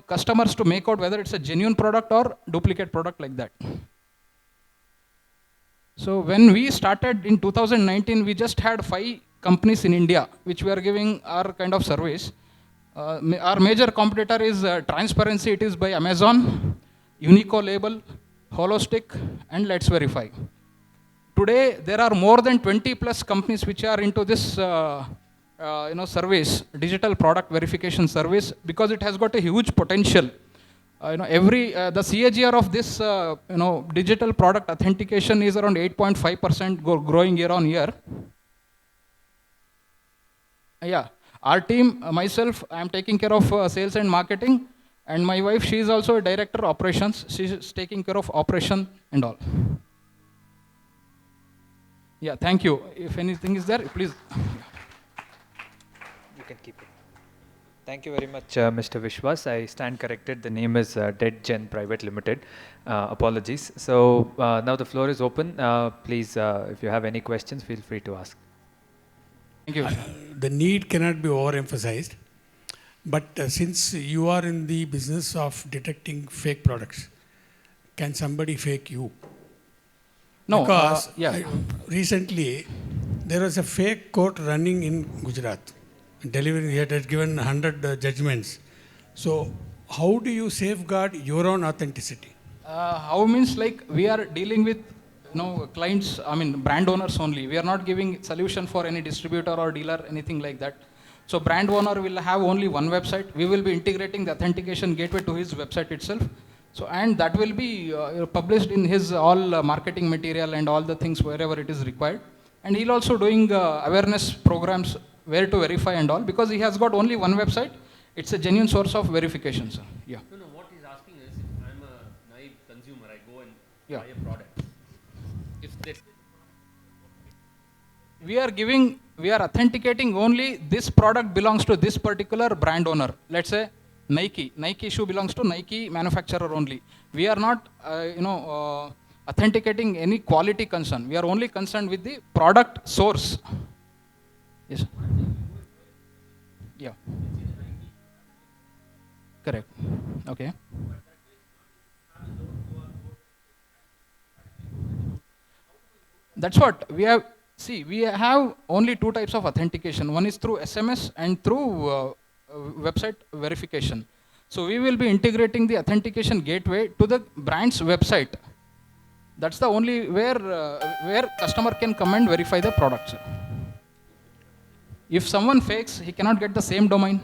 customers to make out whether it's a genuine product or duplicate product like that. So when we started in 2019, we just had 5 companies in India which we are giving our kind of service. Our major competitor is Transparency. It is by Amazon, Unico Label, Holostick, and Let's Verify. Today, there are more than 20 plus companies which are into this service, digital product verification service, because it has got a huge potential. The CAGR of this digital product authentication is around 8.5% growing year on year. Our team, myself, I am taking care of sales and marketing. And my wife, she is also a director operations. She is taking care of operation and all. Yeah, thank you. If anything is there, please. You can keep it. Thank you very much, Mr. Vishwas. I stand corrected. The name is Dead Gen Private Limited. Apologies. So now the floor is open. Please, if you have any questions, feel free to ask. Thank you. The need cannot be overemphasized. But since you are in the business of detecting fake products, can somebody fake you? No. Because Yeah. recently there was a fake court running in Gujarat. Delivering, it has given 100 judgments. So how do you safeguard your own authenticity? How means like we are dealing with clients, I mean brand owners only. We are not giving solution for any distributor or dealer, anything like that. So brand owner will have only one website. We will be integrating the authentication gateway to his website itself. So and that will be published in his all marketing material and all the things wherever it is required. And he'll also doing awareness programs where to verify and all, because he has got only one website. It's a genuine source of verification, sir. Yeah. No, what he's asking is, if I'm a naive consumer, I go and buy a product. If they we are authenticating only this product belongs to this particular brand owner. Let's say Nike shoe belongs to Nike manufacturer only. We are not, authenticating any quality concern. We are only concerned with the product source. Yes. Yeah. Correct. Okay. That's what we have. See, we have only two types of authentication. One is through SMS and through website verification. So we will be integrating the authentication gateway to the brand's website. That's the only where customer can come and verify the products. If someone fakes, he cannot get the same domain.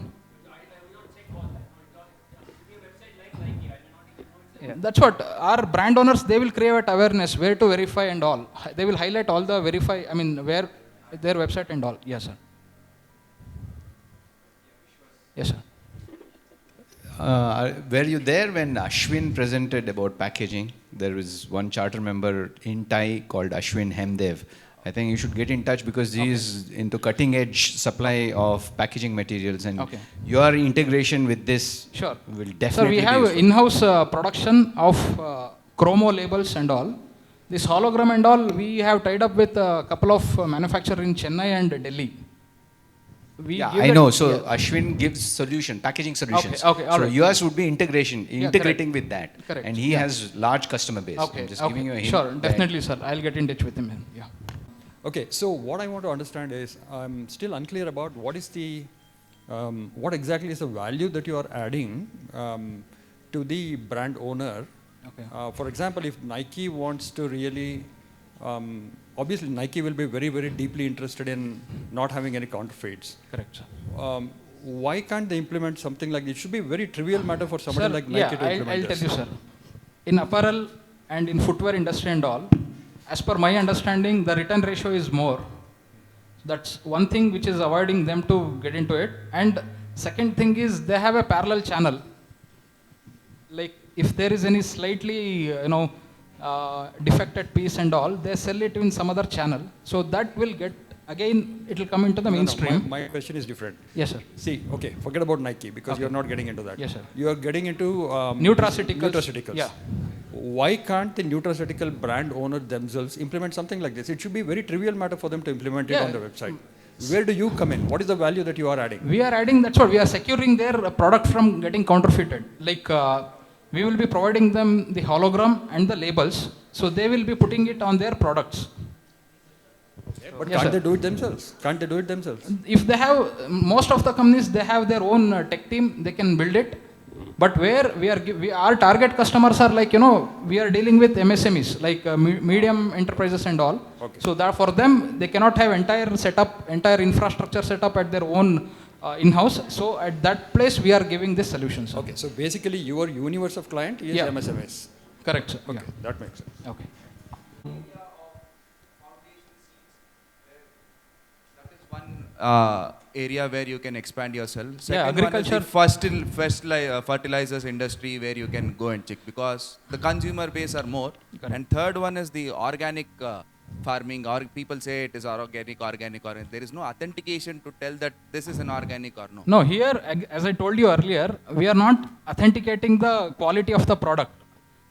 Yeah. That's what our brand owners, they will create awareness where to verify and all. They will highlight all the where their website and all. Yes, sir. Yes, sir. Were you there when Ashwin presented about packaging? There was one charter member in TiE called Ashwin Hemdev. I think you should get in touch because he is into cutting edge supply of packaging materials, and your integration with this will definitely Sir, we have in-house production of chromo labels and all. This hologram and all, we have tied up with a couple of manufacturers in Chennai and Delhi. I know. So Ashwin gives packaging solutions. Okay, all so right. yours would be integrating with that. Correct. And he has large customer base. I'm just giving you a hint. Sure, definitely, sir. I'll get in touch with him. Yeah. Okay, so what I want to understand is, I'm still unclear about what is the, what exactly is the value that you are adding to the brand owner. Okay. For example, if Nike wants to really, obviously Nike will be very, very deeply interested in not having any counterfeits. Correct, sir. Why can't they implement something like this? It should be a very trivial matter for somebody like Nike to implement I'll this. tell you, sir. In apparel and in footwear industry and all, as per my understanding, the return ratio is more. That's one thing which is avoiding them to get into it. And second thing is they have a parallel channel. Like if there is any slightly, defected piece and all, they sell it in some other channel. So that will get, again, it will come into the mainstream. My question is different. Yes, sir. See, okay, forget about Nike because you're not getting into that. Yes, sir. You are getting into nutraceuticals. Yeah. Why can't the nutraceutical brand owner themselves implement something like this? It should be a very trivial matter for them to implement it on the website. Where do you come in? What is the value that you are adding? We are adding, that's what, we are securing their product from getting counterfeited. Like, we will be providing them the hologram and the labels, so they will be putting it on their products. But can't they do it themselves? Can't they do it themselves? If they have, most of the companies, they have their own tech team, they can build it. But where our target customers are like, we are dealing with MSMEs, like medium enterprises and all. Okay. So that for them, they cannot have entire infrastructure setup at their own in-house. So at that place, we are giving this solution. Sir. Okay, so basically your universe of client is MSMEs. Correct, sir. Okay, that makes sense. Okay. One area where you can expand yourself. Yeah, Second one is the agriculture. fertilizers industry where you can go and check because the consumer base are more. Correct. And third one is the organic farming, or people say it is organic. There is no authentication to tell that this is an organic or no. No, here, as I told you earlier, we are not authenticating the quality of the product.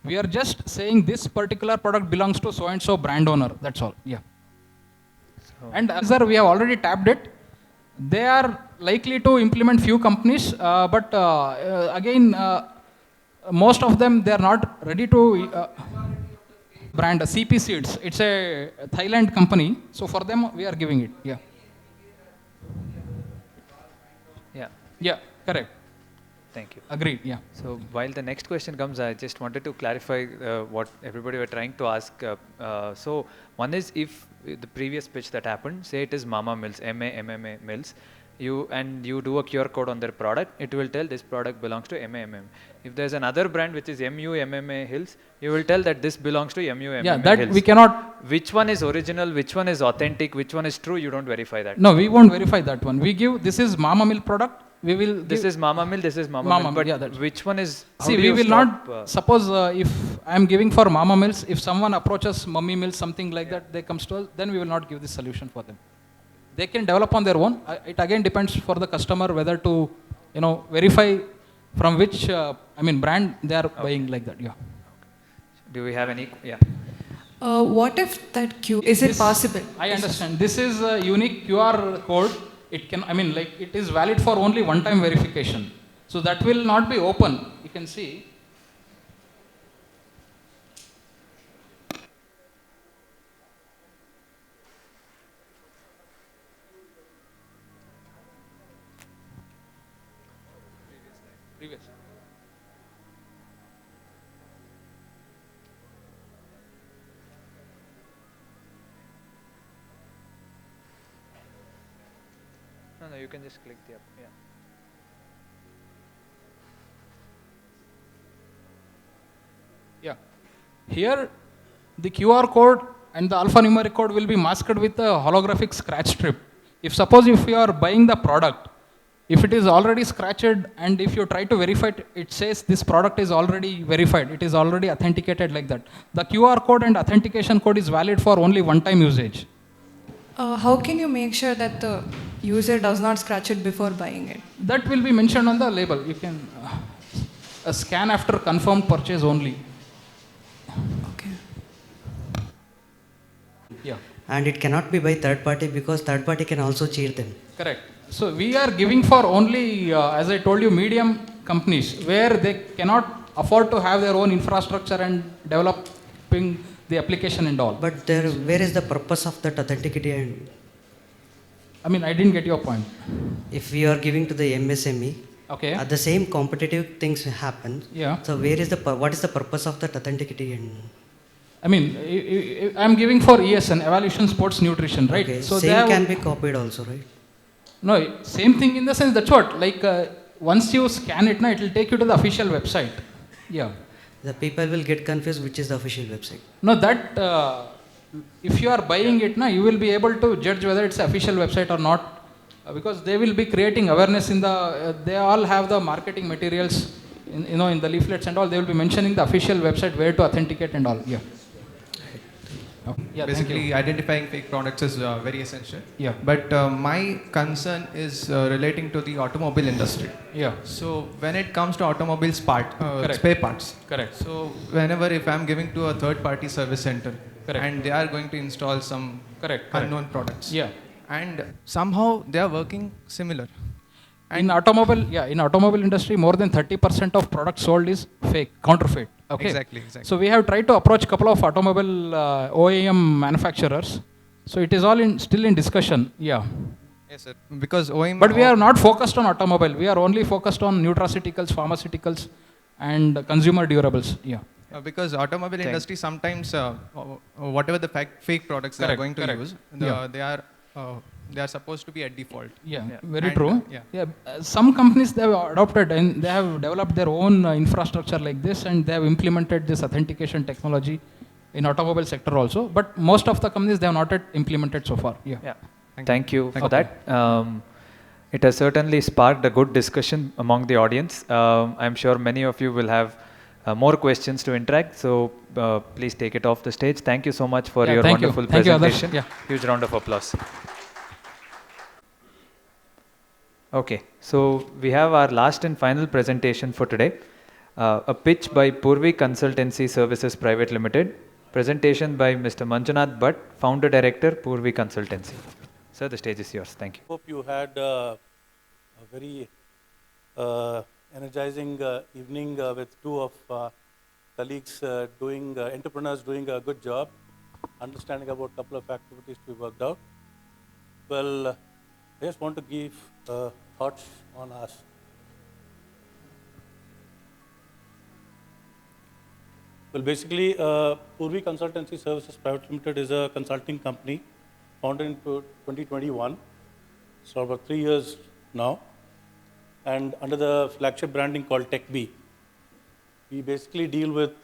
We are just saying this particular product belongs to so and so brand owner. That's all. Yeah. And sir, we have already tapped it. They are likely to implement few companies, but again, most of them they are not ready to brand CP Seeds. It's a Thailand company, so for them we are giving it. Yeah. Yeah. Yeah. Correct. Thank you. Agreed. Yeah. So while the next question comes, I just wanted to clarify what everybody were trying to ask. So one is, if the previous pitch that happened, say it is Mama Mills, MMA Mills, you do a QR code on their product, it will tell this product belongs to MMA. If there's another brand which is MMA Hills, you will tell that this belongs to MMA Yeah, that Hills. we cannot. Which one is original, which one is authentic, which one is true, you don't verify that. No, we won't verify that one. We give, this is Mama Mill product. We will. This is Mama Mill, this is Mama Mill. But yeah, which one is? See, we will not. Suppose if I am giving for Mama Mills, if someone approaches Mummy Mills, something like that, they comes to us, then we will not give this solution for them. They can develop on their own. It again depends for the customer whether to, verify from which brand they are buying like that. Yeah. Do we have any? Yeah. What if that is it possible? I understand. This is a unique QR code. It can, it is valid for only one-time verification. So that will not be open. You can see. Previous. No, you can just click the up. Yeah. Yeah. Here, the QR code and the alphanumeric code will be masked with a holographic scratch strip. If suppose if you are buying the product, if it is already scratched and if you try to verify it, it says this product is already verified, it is already authenticated like that. The QR code and authentication code is valid for only one-time usage. How can you make sure that the user does not scratch it before buying it? That will be mentioned on the label. You can scan after confirmed purchase only. Okay. Yeah. And it cannot be by third party because third party can also cheat them. Correct. So we are giving for only, as I told you, medium companies where they cannot afford to have their own infrastructure and developing the application and all. But where is the purpose of that authenticity? And I didn't get your point. If we are giving to the MSME, okay, the same competitive things happen. Yeah. So where is what is the purpose of that authenticity? I'm giving for ESN, Evaluation Sports Nutrition, right? Okay. So same can be copied also, right? No, same thing in the sense, that's what, once you scan it, it will take you to the official website. Yeah. The people will get confused which is the official website. No, that, if you are buying it, you will be able to judge whether it's official website or not, because they will be creating awareness in the, they all have the marketing materials, in the leaflets and all, they will be mentioning the official website where to authenticate and all. Yeah. Yeah, basically, identifying fake products is very essential. Yeah. But my concern is relating to the automobile industry. Yeah. So when it comes to automobile spare parts. Correct. So whenever if I'm giving to a third-party service center, correct, and they are going to install some unknown products. Yeah. And somehow they are working similar. In automobile industry, more than 30% of products sold is fake, counterfeit. Okay. Exactly. So we have tried to approach a couple of automobile OEM manufacturers. So it is all still in discussion. Yeah. Yes, sir. Because OEM. But we are not focused on automobile. We are only focused on nutraceuticals, pharmaceuticals, and consumer durables. Yeah. Because automobile industry sometimes, whatever the fake products they are going to use, they are supposed to be at default. Yeah, very true. Some companies they have adopted and they have developed their own infrastructure like this, and they have implemented this authentication technology in automobile sector also. But most of the companies they have not yet implemented so far. Yeah. Thank you for that. It has certainly sparked a good discussion among the audience. I'm sure many of you will have more questions to interact, so please take it off the stage. Thank you so much for your wonderful presentation. Huge round of applause. Okay, so we have our last and final presentation for today. A pitch by Purvi Consultancy Services Private Limited. Presentation by Mr. Manjunath Bhatt, Founder Director, Purvi Consultancy. Sir, the stage is yours. Thank you. Hope you had a very energizing evening with two of colleagues entrepreneurs doing a good job, understanding about a couple of activities we worked out. Well, I just want to give thoughts on us. Well, basically, Purvi Consultancy Services Private Limited is a consulting company founded in 2021. So about 3 years now. And under the flagship branding called TechB. We basically deal with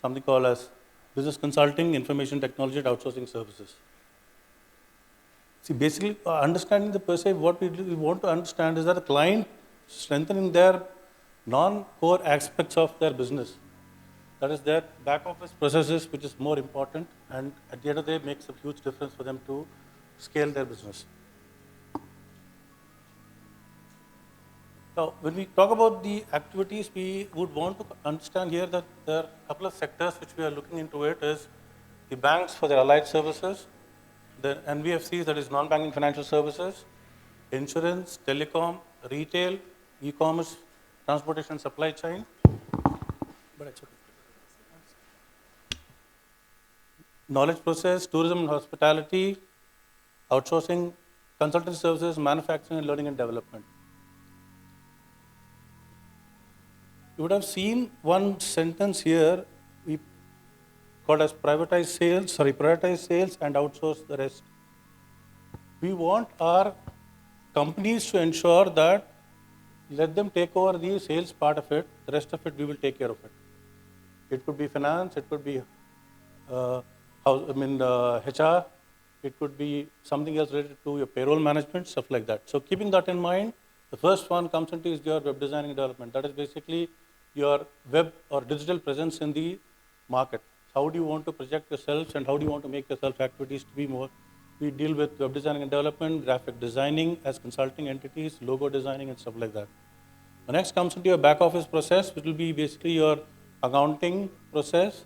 something called as business consulting, information technology, and outsourcing services. See, basically, understanding the per se, what we want to understand is that the client strengthening their non-core aspects of their business. That is their back office processes, which is more important, and at the end of the day, makes a huge difference for them to scale their business. Now, when we talk about the activities, we would want to understand here that there are a couple of sectors which we are looking into. It is the banks for their allied services, the NBFCs, that is non-banking financial services, insurance, telecom, retail, e-commerce, transportation, supply chain. But it's okay. Knowledge process, tourism and hospitality, outsourcing, consultancy services, manufacturing, and learning and development. You would have seen one sentence here, we called as prioritize sales and outsource the rest. We want our companies to ensure that let them take over the sales part of it, the rest of it we will take care of it. It could be finance, it could be HR, it could be something else related to your payroll management, stuff like that. So keeping that in mind, the first one comes into is your web designing and development. That is basically your web or digital presence in the market. How do you want to project yourselves and how do you want to make yourself activities to be more? We deal with web designing and development, graphic designing as consulting entities, logo designing and stuff like that. The next comes into your back office process, which will be basically your accounting process,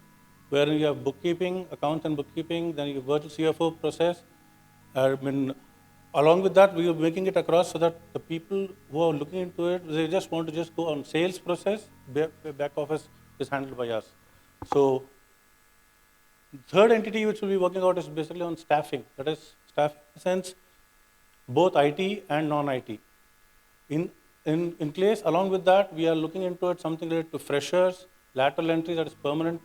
where you have bookkeeping, accounts and bookkeeping, then your virtual CFO process. Along with that, we are making it across so that the people who are looking into it, they just want to just go on sales process, back office is handled by us. So, third entity which we'll be working out is basically on staffing. That is staffing in the sense, both IT and non-IT. In place, along with that, we are looking into it something related to freshers, lateral entry, that is permanent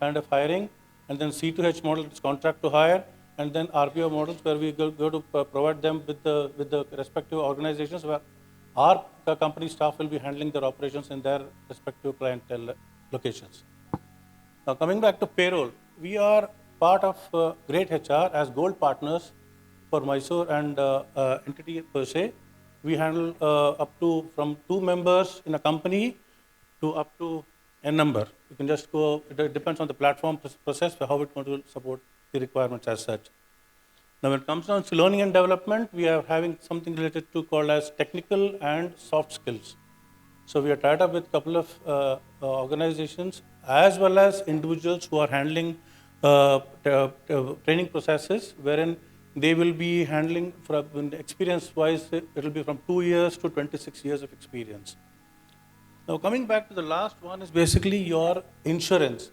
kind of hiring, and then C2H model, that is contract to hire, and then RPO models where we go to provide them with the respective organizations where our company staff will be handling their operations in their respective clientele locations. Now coming back to payroll, we are part of Great HR as gold partners for Mysore and entity per se. We handle up to from 2 members in a company to up to n number. You can just go, it depends on the platform process for how it's going to support the requirements as such. Now when it comes down to learning and development, we are having something related to called as technical and soft skills. So we are tied up with a couple of organizations as well as individuals who are handling training processes, wherein they will be handling, experience-wise, it will be from 2 years to 26 years of experience. Now coming back to the last one is basically your insurance.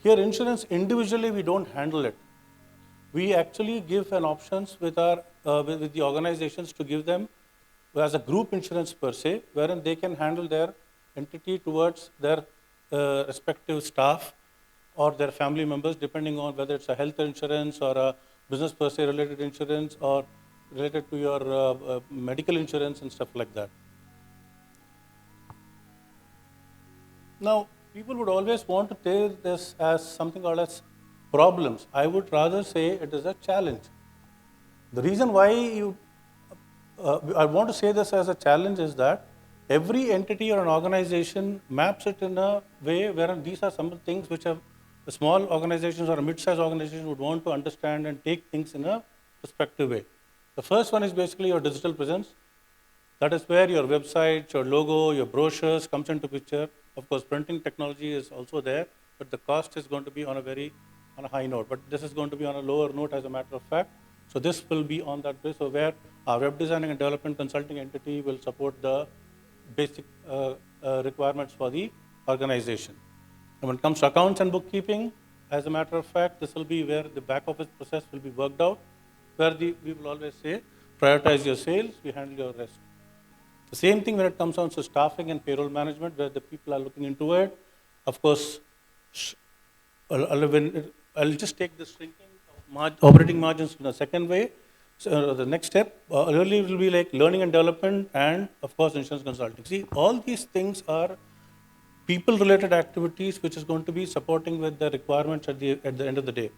Here insurance, individually we don't handle it. We actually give an options with the organizations to give them as a group insurance per se, wherein they can handle their entity towards their respective staff or their family members, depending on whether it's a health insurance or a business per se related insurance or related to your medical insurance and stuff like that. Now, people would always want to take this as something called as problems. I would rather say it is a challenge. The reason why I want to say this as a challenge is that every entity or an organization maps it in a way where these are some of the things which the small organizations or a mid-sized organization would want to understand and take things in a perspective way. The first one is basically your digital presence. That is where your website, your logo, your brochures comes into picture. Of course, printing technology is also there, but the cost is going to be on a high note. But this is going to be on a lower note as a matter of fact. So this will be on that base. So where our web designing and development consulting entity will support the basic requirements for the organization. And when it comes to accounts and bookkeeping, as a matter of fact, this will be where the back office process will be worked out, where we will always say, prioritize your sales, we handle your rest. The same thing when it comes down to staffing and payroll management, where the people are looking into it. Of course, I'll just take the shrinking of operating margins in a second way. So the next step, early will be like learning and development and, of course, insurance consulting. See, all these things are people-related activities which is going to be supporting with the requirements at the end of the day.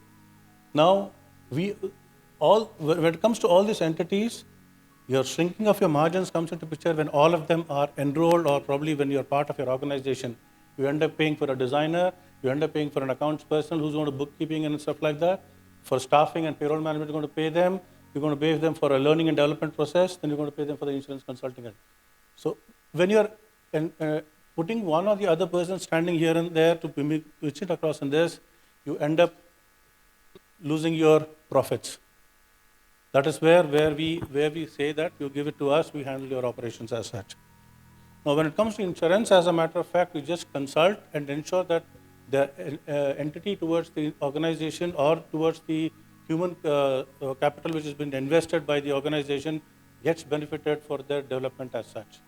Now, when it comes to all these entities, your shrinking of your margins comes into picture when all of them are enrolled, or probably when you're part of your organization. You end up paying for a designer, you end up paying for an accounts person who's going to bookkeeping and stuff like that. For staffing and payroll management, you're going to pay them. You're going to pay them for a learning and development process, then you're going to pay them for the insurance consulting. So when you're putting one or the other person standing here and there to pitch it across in this, you end up losing your profits. That is where we say that you give it to us, we handle your operations as such. Now, when it comes to insurance, as a matter of fact, we just consult and ensure that the entity towards the organization or towards the human capital which has been invested by the organization gets benefited for their development as such.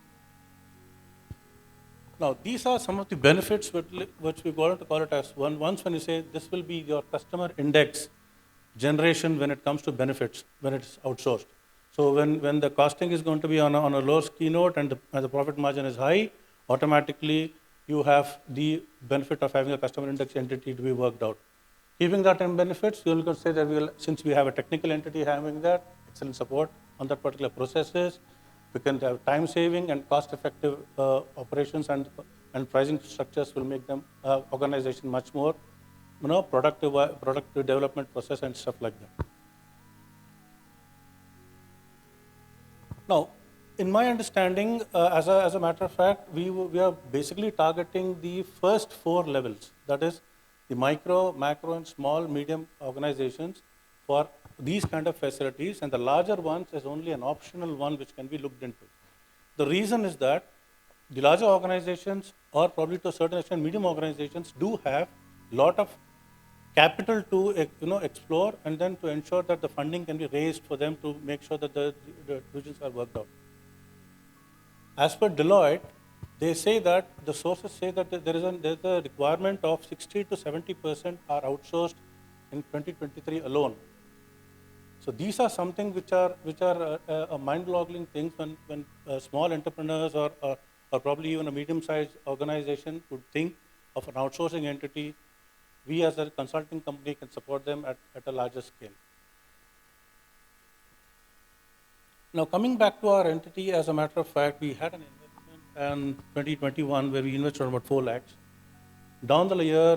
Now, these are some of the benefits which we want to call it as once when you say this will be your customer index generation when it comes to benefits, when it's outsourced. So when the costing is going to be on a low keynote and the profit margin is high, automatically you have the benefit of having a customer index entity to be worked out. Keeping that in benefits, you will say that since we have a technical entity having that, excellent support on that particular processes, we can have time saving and cost effective operations and pricing structures will make them organization much more productive development process and stuff like that. Now, in my understanding, as a matter of fact, we are basically targeting the first 4 levels. That is the micro, macro, and small, medium organizations for these kind of facilities, and the larger ones is only an optional one which can be looked into. The reason is that the larger organizations, or probably to a certain extent medium organizations, do have a lot of capital to explore and then to ensure that the funding can be raised for them to make sure that the visions are worked out. As per Deloitte, they say that the sources say that there is a requirement of 60 to 70% are outsourced in 2023 alone. So these are something which are mind-boggling things when small entrepreneurs or probably even a medium-sized organization would think of an outsourcing entity. We as a consulting company can support them at a larger scale. Now, coming back to our entity, as a matter of fact, we had an investment in 2021 where we invested about 4 lakhs. Down the year,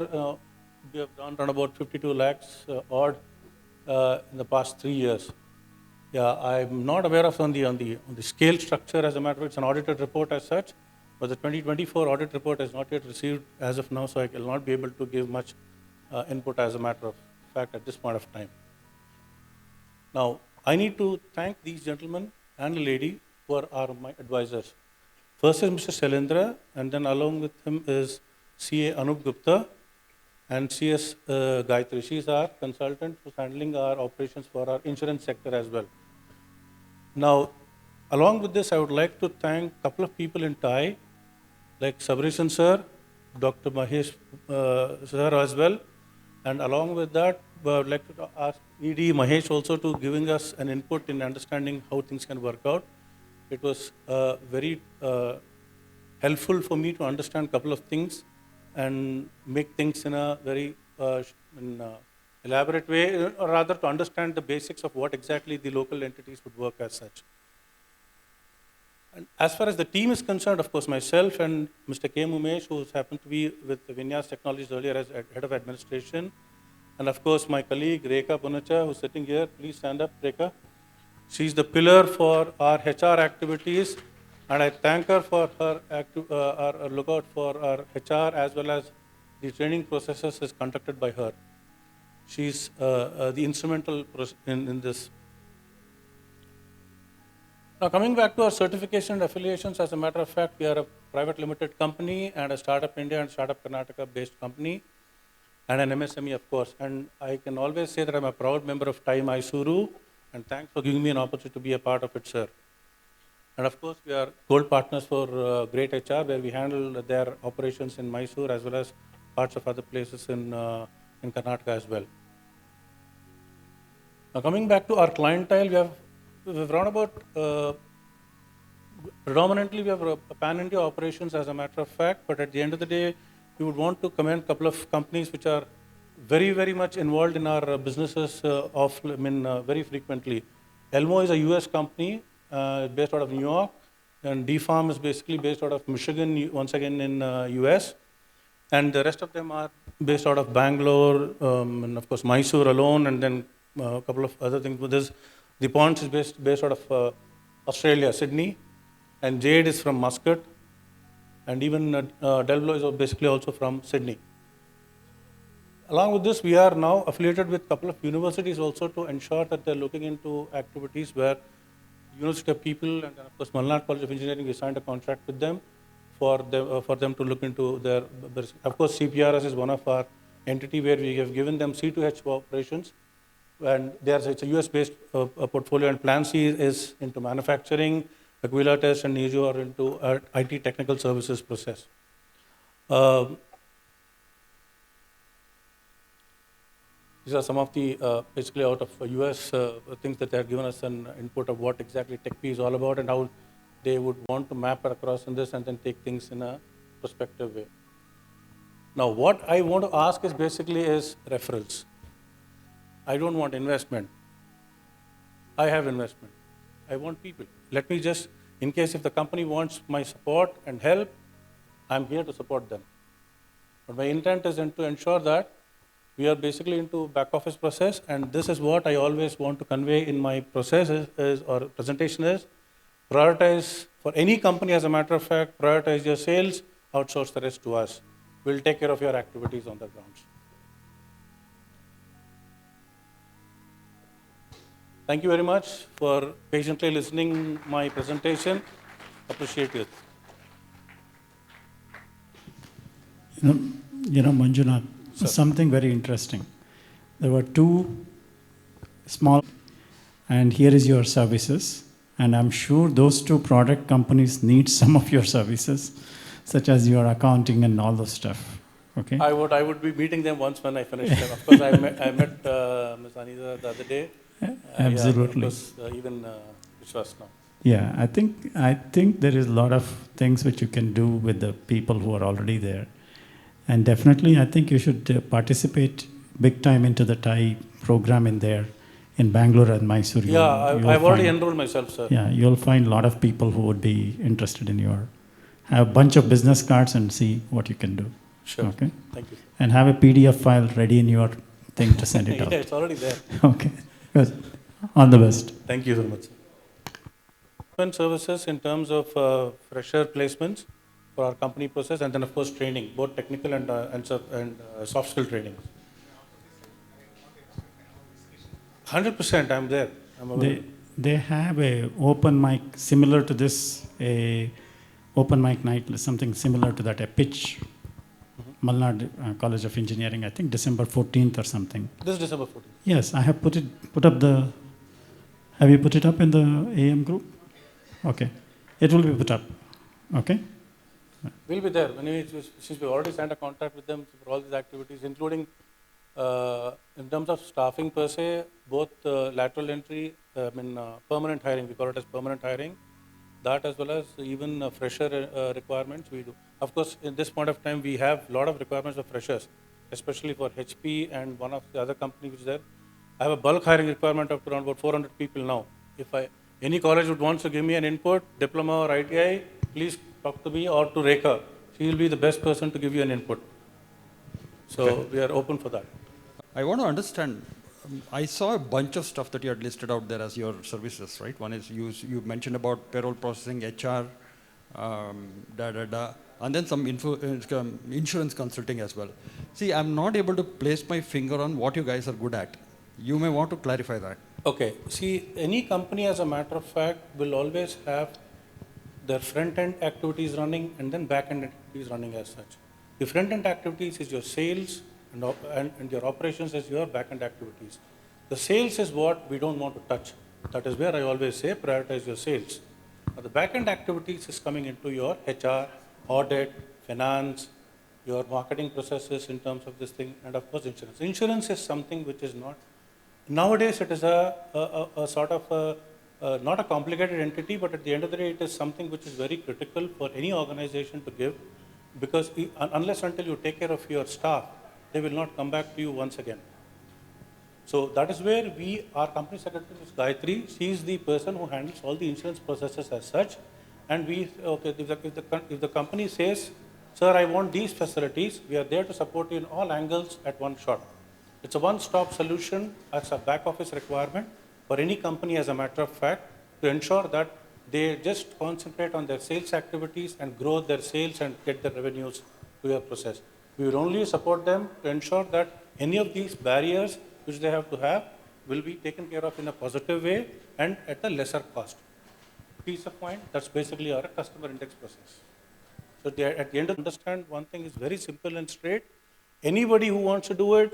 we have done around about 52 lakhs odd in the past 3 years. Yeah, I'm not aware of on the scale structure. As a matter of fact, it's an audited report as such, but the 2024 audit report is not yet received as of now, so I will not be able to give much input as a matter of fact at this point of time. Now, I need to thank these gentlemen and the lady who are my advisors. First is Mr. Shailendra, and then along with him is CA Anup Gupta and CS Gayatri. She is our consultant who's handling our operations for our insurance sector as well. Now, along with this, I would like to thank a couple of people in TiE, like Sabrishan sir, Dr. Mahesh sir as well, and along with that, I would like to ask ED Mahesh also to giving us an input in understanding how things can work out. It was very helpful for me to understand a couple of things and make things in a very elaborate way, or rather to understand the basics of what exactly the local entities would work as such. And as far as the team is concerned, of course, myself and Mr. K. Umesh, who happened to be with Vinyas Technologies earlier as head of administration, and of course my colleague Rekha Punacha, who's sitting here. Please stand up, Rekha. She's the pillar for our HR activities, and I thank her for her our lookout for our HR as well as the training processes is conducted by her. She's the instrumental in this. Now coming back to our certification and affiliations, as a matter of fact, we are a private limited company and a Startup India and Startup Karnataka based company and an MSME, of course. And I can always say that I'm a proud member of TiE Mysuru, and thanks for giving me an opportunity to be a part of it, sir. And of course, we are gold partners for Great HR, where we handle their operations in Mysore as well as parts of other places in Karnataka as well. Now coming back to our clientele, we've run about, predominantly we have pan-India operations as a matter of fact, but at the end of the day, we would want to commend a couple of companies which are very, very much involved in our businesses very frequently. Elmo is a US company based out of New York, and D-Farm is basically based out of Michigan, once again in US, and the rest of them are based out of Bangalore, and of course Mysore alone, and then a couple of other things. But the Ponds is based out of Australia, Sydney, and Jade is from Muscat, and even Delblo is basically also from Sydney. Along with this, we are now affiliated with a couple of universities also to ensure that they're looking into activities where University of People and of course Malnad College of Engineering, we signed a contract with them for them to look into their, of course CPRS is one of our entity where we have given them C2H operations, and it's a US based portfolio, and Plan C is into manufacturing, Aquila Test and Nejo are into IT technical services process. These are some of the basically out of US things that they have given us an input of what exactly TechP is all about and how they would want to map it across in this and then take things in a prospective way. Now what I want to ask is basically referrals. I don't want investment. I have investment. I want people. Let me just, in case if the company wants my support and help, I'm here to support them. But my intent is to ensure that we are basically into back office process, and this is what I always want to convey in my process or presentation is, prioritize for any company as a matter of fact, prioritize your sales, outsource the rest to us. We'll take care of your activities on the grounds. Thank you very much for patiently listening my presentation. Appreciate it. Manjunath, something very interesting. There were two small, and here is your services. And I'm sure those two product companies need some of your services, such as your accounting and all those stuff. Okay. I would be meeting them once when I finish them. Of course, I met Ms. Anitha the other day. Absolutely. Yeah, of course, even Vishwas now. Yeah, I think there is a lot of things which you can do with the people who are already there. And definitely, I think you should participate big time into the TiE program in there, in Bangalore and Mysuru. Yeah, I've already enrolled myself, sir. Yeah, you'll find a lot of people who would be interested in have a bunch of business cards and see what you can do. Sure. Okay. Thank you. And have a PDF file ready in your thing to send it out. Yeah, it's already there. Okay. Good. All the best. Thank you so much, sir. Services in terms of fresher placements for our company process, and then of course training, both technical and soft skill training. 100%, I'm there. They have a open mic similar to this, a open mic night, something similar to that, a pitch. Malnad College of Engineering, I think December 14th or something. This is December 14th. Yes, I have put up the. Have you put it up in the AM group? Okay, it will be put up. Okay. We'll be there. Since we already signed a contract with them for all these activities, including in terms of staffing per se, both lateral entry, permanent hiring, we call it as permanent hiring, that as well as even fresher requirements we do. Of course, in this point of time, we have a lot of requirements of freshers. especially for HP and one of the other companies which is there. I have a bulk hiring requirement of around about 400 people now. If any college would want to give me an input, diploma or ITI, please talk to me or to Rekha. She will be the best person to give you an input. So we are open for that. I want to understand. I saw a bunch of stuff that you had listed out there as your services, right? One is you mentioned about payroll processing, HR, and then some insurance consulting as well. See, I'm not able to place my finger on what you guys are good at. You may want to clarify that. Okay. See, any company, as a matter of fact, will always have their front-end activities running and then back-end activities running as such. The front-end activities is your sales and your operations is your back-end activities. The sales is what we don't want to touch. That is where I always say prioritize your sales. Now, the back-end activities is coming into your HR, audit, finance, your marketing processes in terms of this thing, and of course insurance. Insurance is something which is not, nowadays it is a sort of not a complicated entity, but at the end of the day it is something which is very critical for any organization to give, because unless until you take care of your staff, they will not come back to you once again. So that is where our company secretary is Gayatri. She is the person who handles all the insurance processes as such. And if the company says, sir, I want these facilities, we are there to support you in all angles at one shot. It's a one-stop solution as a back office requirement for any company, as a matter of fact, to ensure that they just concentrate on their sales activities and grow their sales and get their revenues to your process. We will only support them to ensure that any of these barriers which they have to have will be taken care of in a positive way and at a lesser cost. Peace of mind, that's basically our customer index process. So at the end of understand, one thing is very simple and straight. Anybody who wants to do it,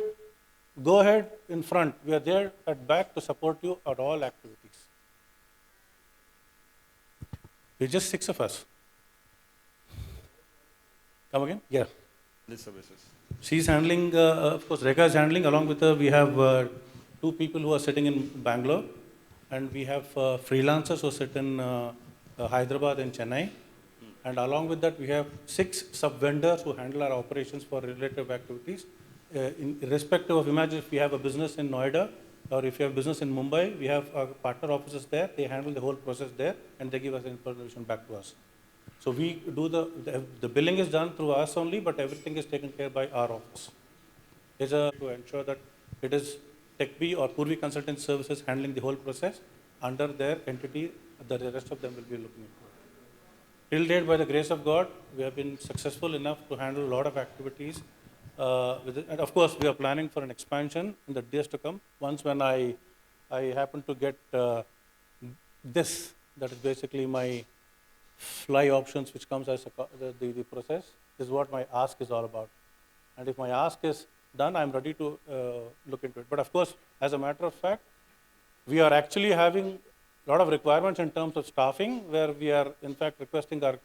go ahead in front. We are there at back to support you at all activities. We're just 6 of us. Come again? Yeah. These services. She's handling, of course, Rekha is handling. Along with her, we have 2 people who are sitting in Bangalore, and we have freelancers who sit in Hyderabad and Chennai. And along with that, we have 6 sub-vendors who handle our operations for relative activities. Irrespective of, imagine if we have a business in Noida, or if you have business in Mumbai, we have our partner offices there. They handle the whole process there, and they give us information back to us. So we do the billing is done through us only, but everything is taken care by our office. It's to ensure that it is TechBee or Purvi Consultant Services handling the whole process under their entity, that the rest of them will be looking into it. Till date, by the grace of God, we have been successful enough to handle a lot of activities. And of course, we are planning for an expansion in the days to come. Once when I happen to get this, that is basically my fly options, which comes as the process, is what my ask is all about. And if my ask is done, I'm ready to look into it. But of course, as a matter of fact, we are actually having a lot of requirements in terms of staffing, where we are in fact requesting our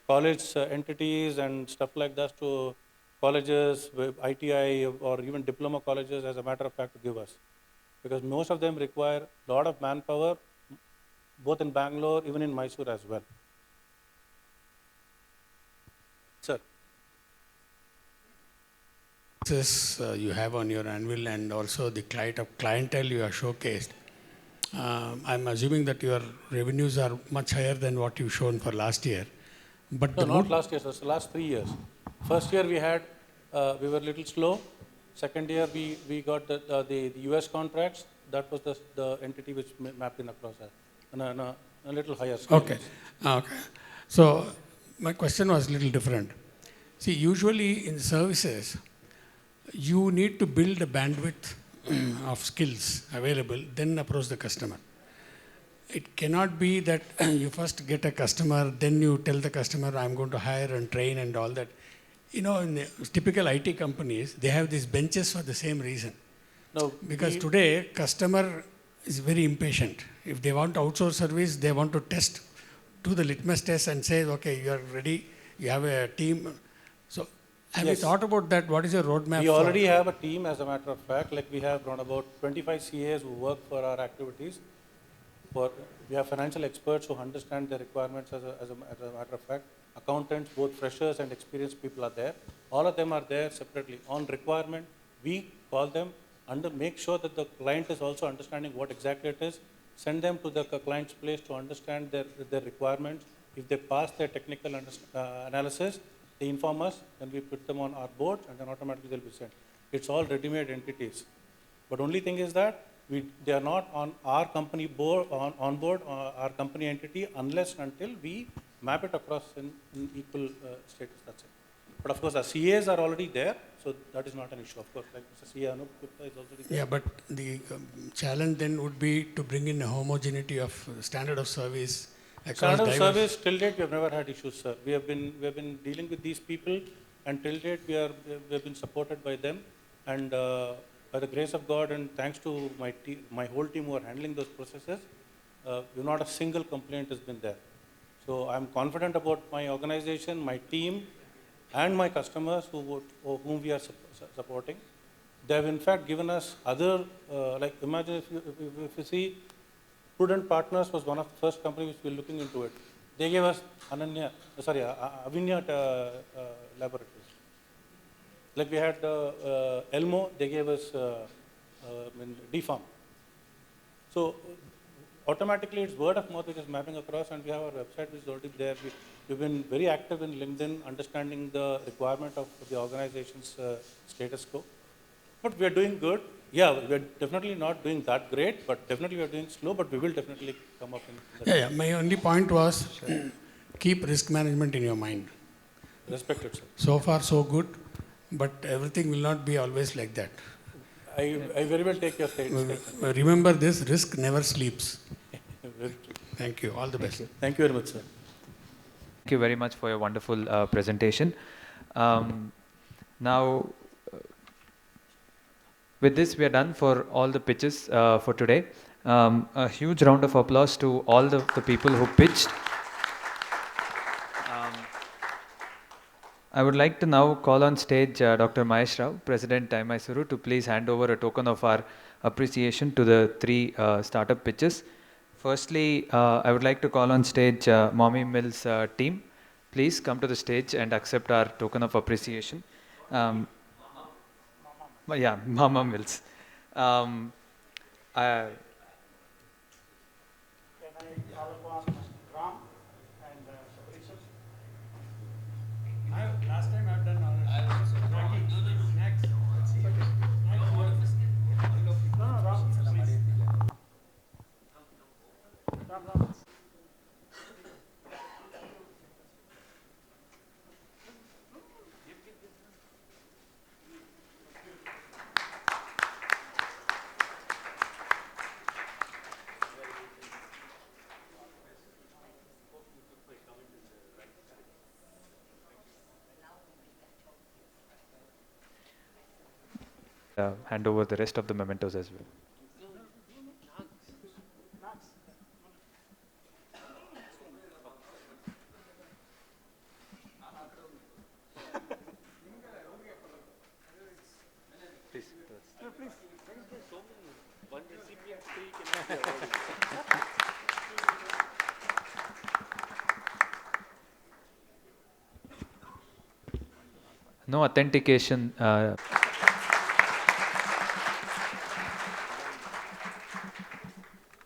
college entities and stuff like that to colleges, ITI or even diploma colleges, as a matter of fact, to give us. Because most of them require a lot of manpower, both in Bangalore, even in Mysuru as well. Sir. This you have on your anvil, and also the clientele you have showcased. I'm assuming that your revenues are much higher than what you've shown for last year. But no, not last year, sir. It's the last 3 years. First year we had, we were a little slow. Second year we got the US contracts. That was the entity which mapped in across that. A little higher scale. Okay. Okay. So my question was a little different. See, usually in services, you need to build a bandwidth of skills available, then approach the customer. It cannot be that you first get a customer, then you tell the customer, I'm going to hire and train and all that. You know, in the typical IT companies, they have these benches for the same reason. No, because today, customer is very impatient. If they want to outsource service, they want to test, do the litmus test and say, okay, you are ready, you have a team. So have you thought about that? What is your roadmap? We already have a team, as a matter of fact. Like we have around about 25 CAs who work for our activities. We have financial experts who understand the requirements as a matter of fact. Accountants, both freshers and experienced people are there. All of them are there separately. On requirement, we call them and make sure that the client is also understanding what exactly it is. Send them to the client's place to understand their requirements. If they pass their technical analysis, they inform us, then we put them on our board, and then automatically they'll be sent. It's all ready-made entities. But only thing is that they are not on our company board, on board, our company entity, unless and until we map it across in equal status. That's it. But of course, our CAs are already there, so that is not an issue. Of course, like Mr. CA Anup Gupta is already there. Yeah, but the challenge then would be to bring in a homogeneity of standard of service. Standard of service, till date, we have never had issues, sir. We have been dealing with these people, and till date, we have been supported by them, and by the grace of God, and thanks to my whole team who are handling those processes, not a single complaint has been there. So I'm confident about my organization, my team, and my customers whom we are supporting. They have in fact given us other, like imagine if you see, Prudent Partners was one of the first companies which we were looking into it. They gave us Avinya Laboratories. Like we had Elmo, they gave us DFARM. So automatically it's word of mouth which is mapping across, and we have our website which is already there. We've been very active in LinkedIn, understanding the requirement of the organization's status quo. But we are doing good. Yeah, we are definitely not doing that great, but definitely we are doing slow, but we will definitely come up in that. Yeah, my only point was keep risk management in your mind. Respect it, sir. So far, so good, but everything will not be always like that. I very well take your statement. Remember this, risk never sleeps. Thank you. All the best. Thank you very much, sir. Thank you very much for your wonderful presentation. Now, with this, we are done for all the pitches for today. A huge round of applause to all the people who pitched. I would like to now call on stage Dr. Mahesh Rao, President TiE Mysuru, to please hand over a token of our appreciation to the three startup pitches. Firstly, I would like to call on stage Mommy Mills team. Please come to the stage and accept our token of appreciation. Yeah, Mama Mills. Can I call upon Ram and Sabrina? Last time I've done all this. Next. No, Ram, please. Ram. Hand over the rest of the mementos as well. No authentication.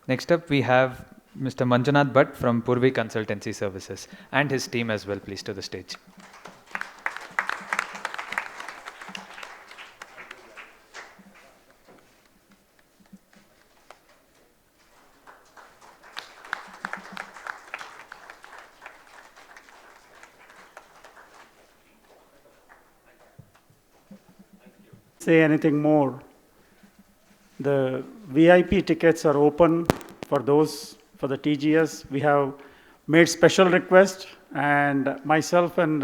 Next up, we have Mr. Manjunath Bhatt from Purvi Consultancy Services and his team as well, please, to the stage. Say anything more. The VIP tickets are open for those, for the TGS. We have made special request, and myself and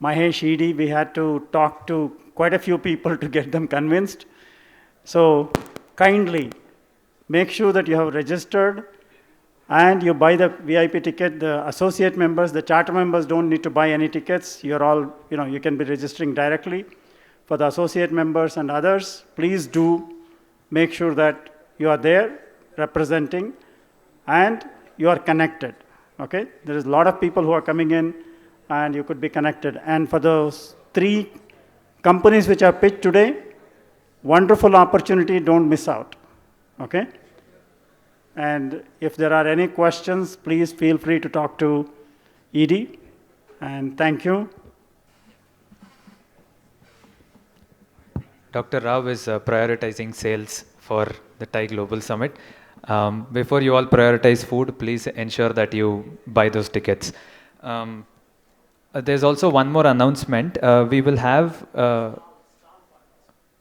Mahesh ED, we had to talk to quite a few people to get them convinced. So kindly make sure that you have registered and you buy the VIP ticket. The associate members, the charter members don't need to buy any tickets. You're all, you can be registering directly. For the associate members and others, please do make sure that you are there representing, and you are connected. Okay? There is a lot of people who are coming in, and you could be connected. And for those 3 companies which are pitched today, wonderful opportunity, don't miss out. Okay? And if there are any questions, please feel free to talk to Edie. And thank you. Dr. Rao is prioritizing sales for the TiE Global Summit. Before you all prioritize food, please ensure that you buy those tickets. There's also one more announcement. We will have,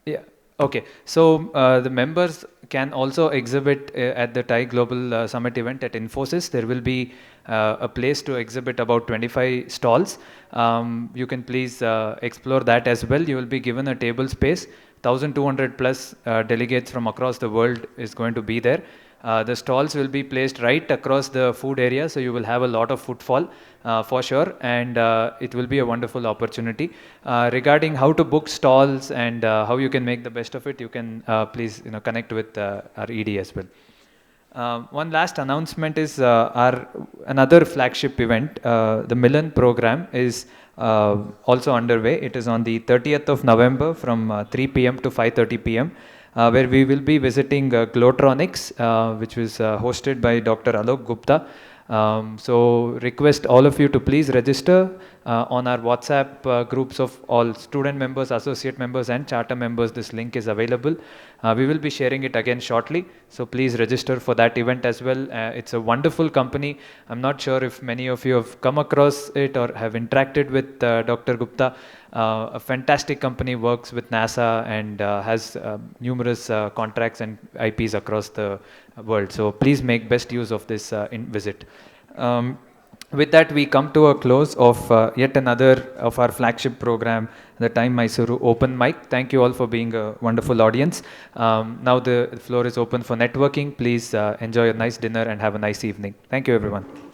yeah, okay. So the members can also exhibit at the TiE Global Summit event at Infosys. There will be a place to exhibit about 25 stalls. You can please explore that as well. You will be given a table space. 1,200 plus delegates from across the world is going to be there. The stalls will be placed right across the food area, so you will have a lot of footfall for sure, and it will be a wonderful opportunity. Regarding how to book stalls and how you can make the best of it, you can please connect with our ED as well. One last announcement is our another flagship event, the Milan program is also underway. It is on the 30th of November from 3 p.m. to 5:30 p.m. Where we will be visiting Glotronics, which was hosted by Dr. Alok Gupta. So request all of you to please register on our WhatsApp groups of all student members, associate members and charter members. This link is available. We will be sharing it again shortly. So please register for that event as well. It's a wonderful company. I'm not sure if many of you have come across it or have interacted with Dr. Gupta. A fantastic company, works with NASA and has numerous contracts and IPs across the world. So please make best use of this visit. With that, we come to a close of yet another of our flagship program, the TiE Mysuru Open Mic. Thank you all for being a wonderful audience. Now the floor is open for networking. Please enjoy a nice dinner and have a nice evening. Thank you, everyone.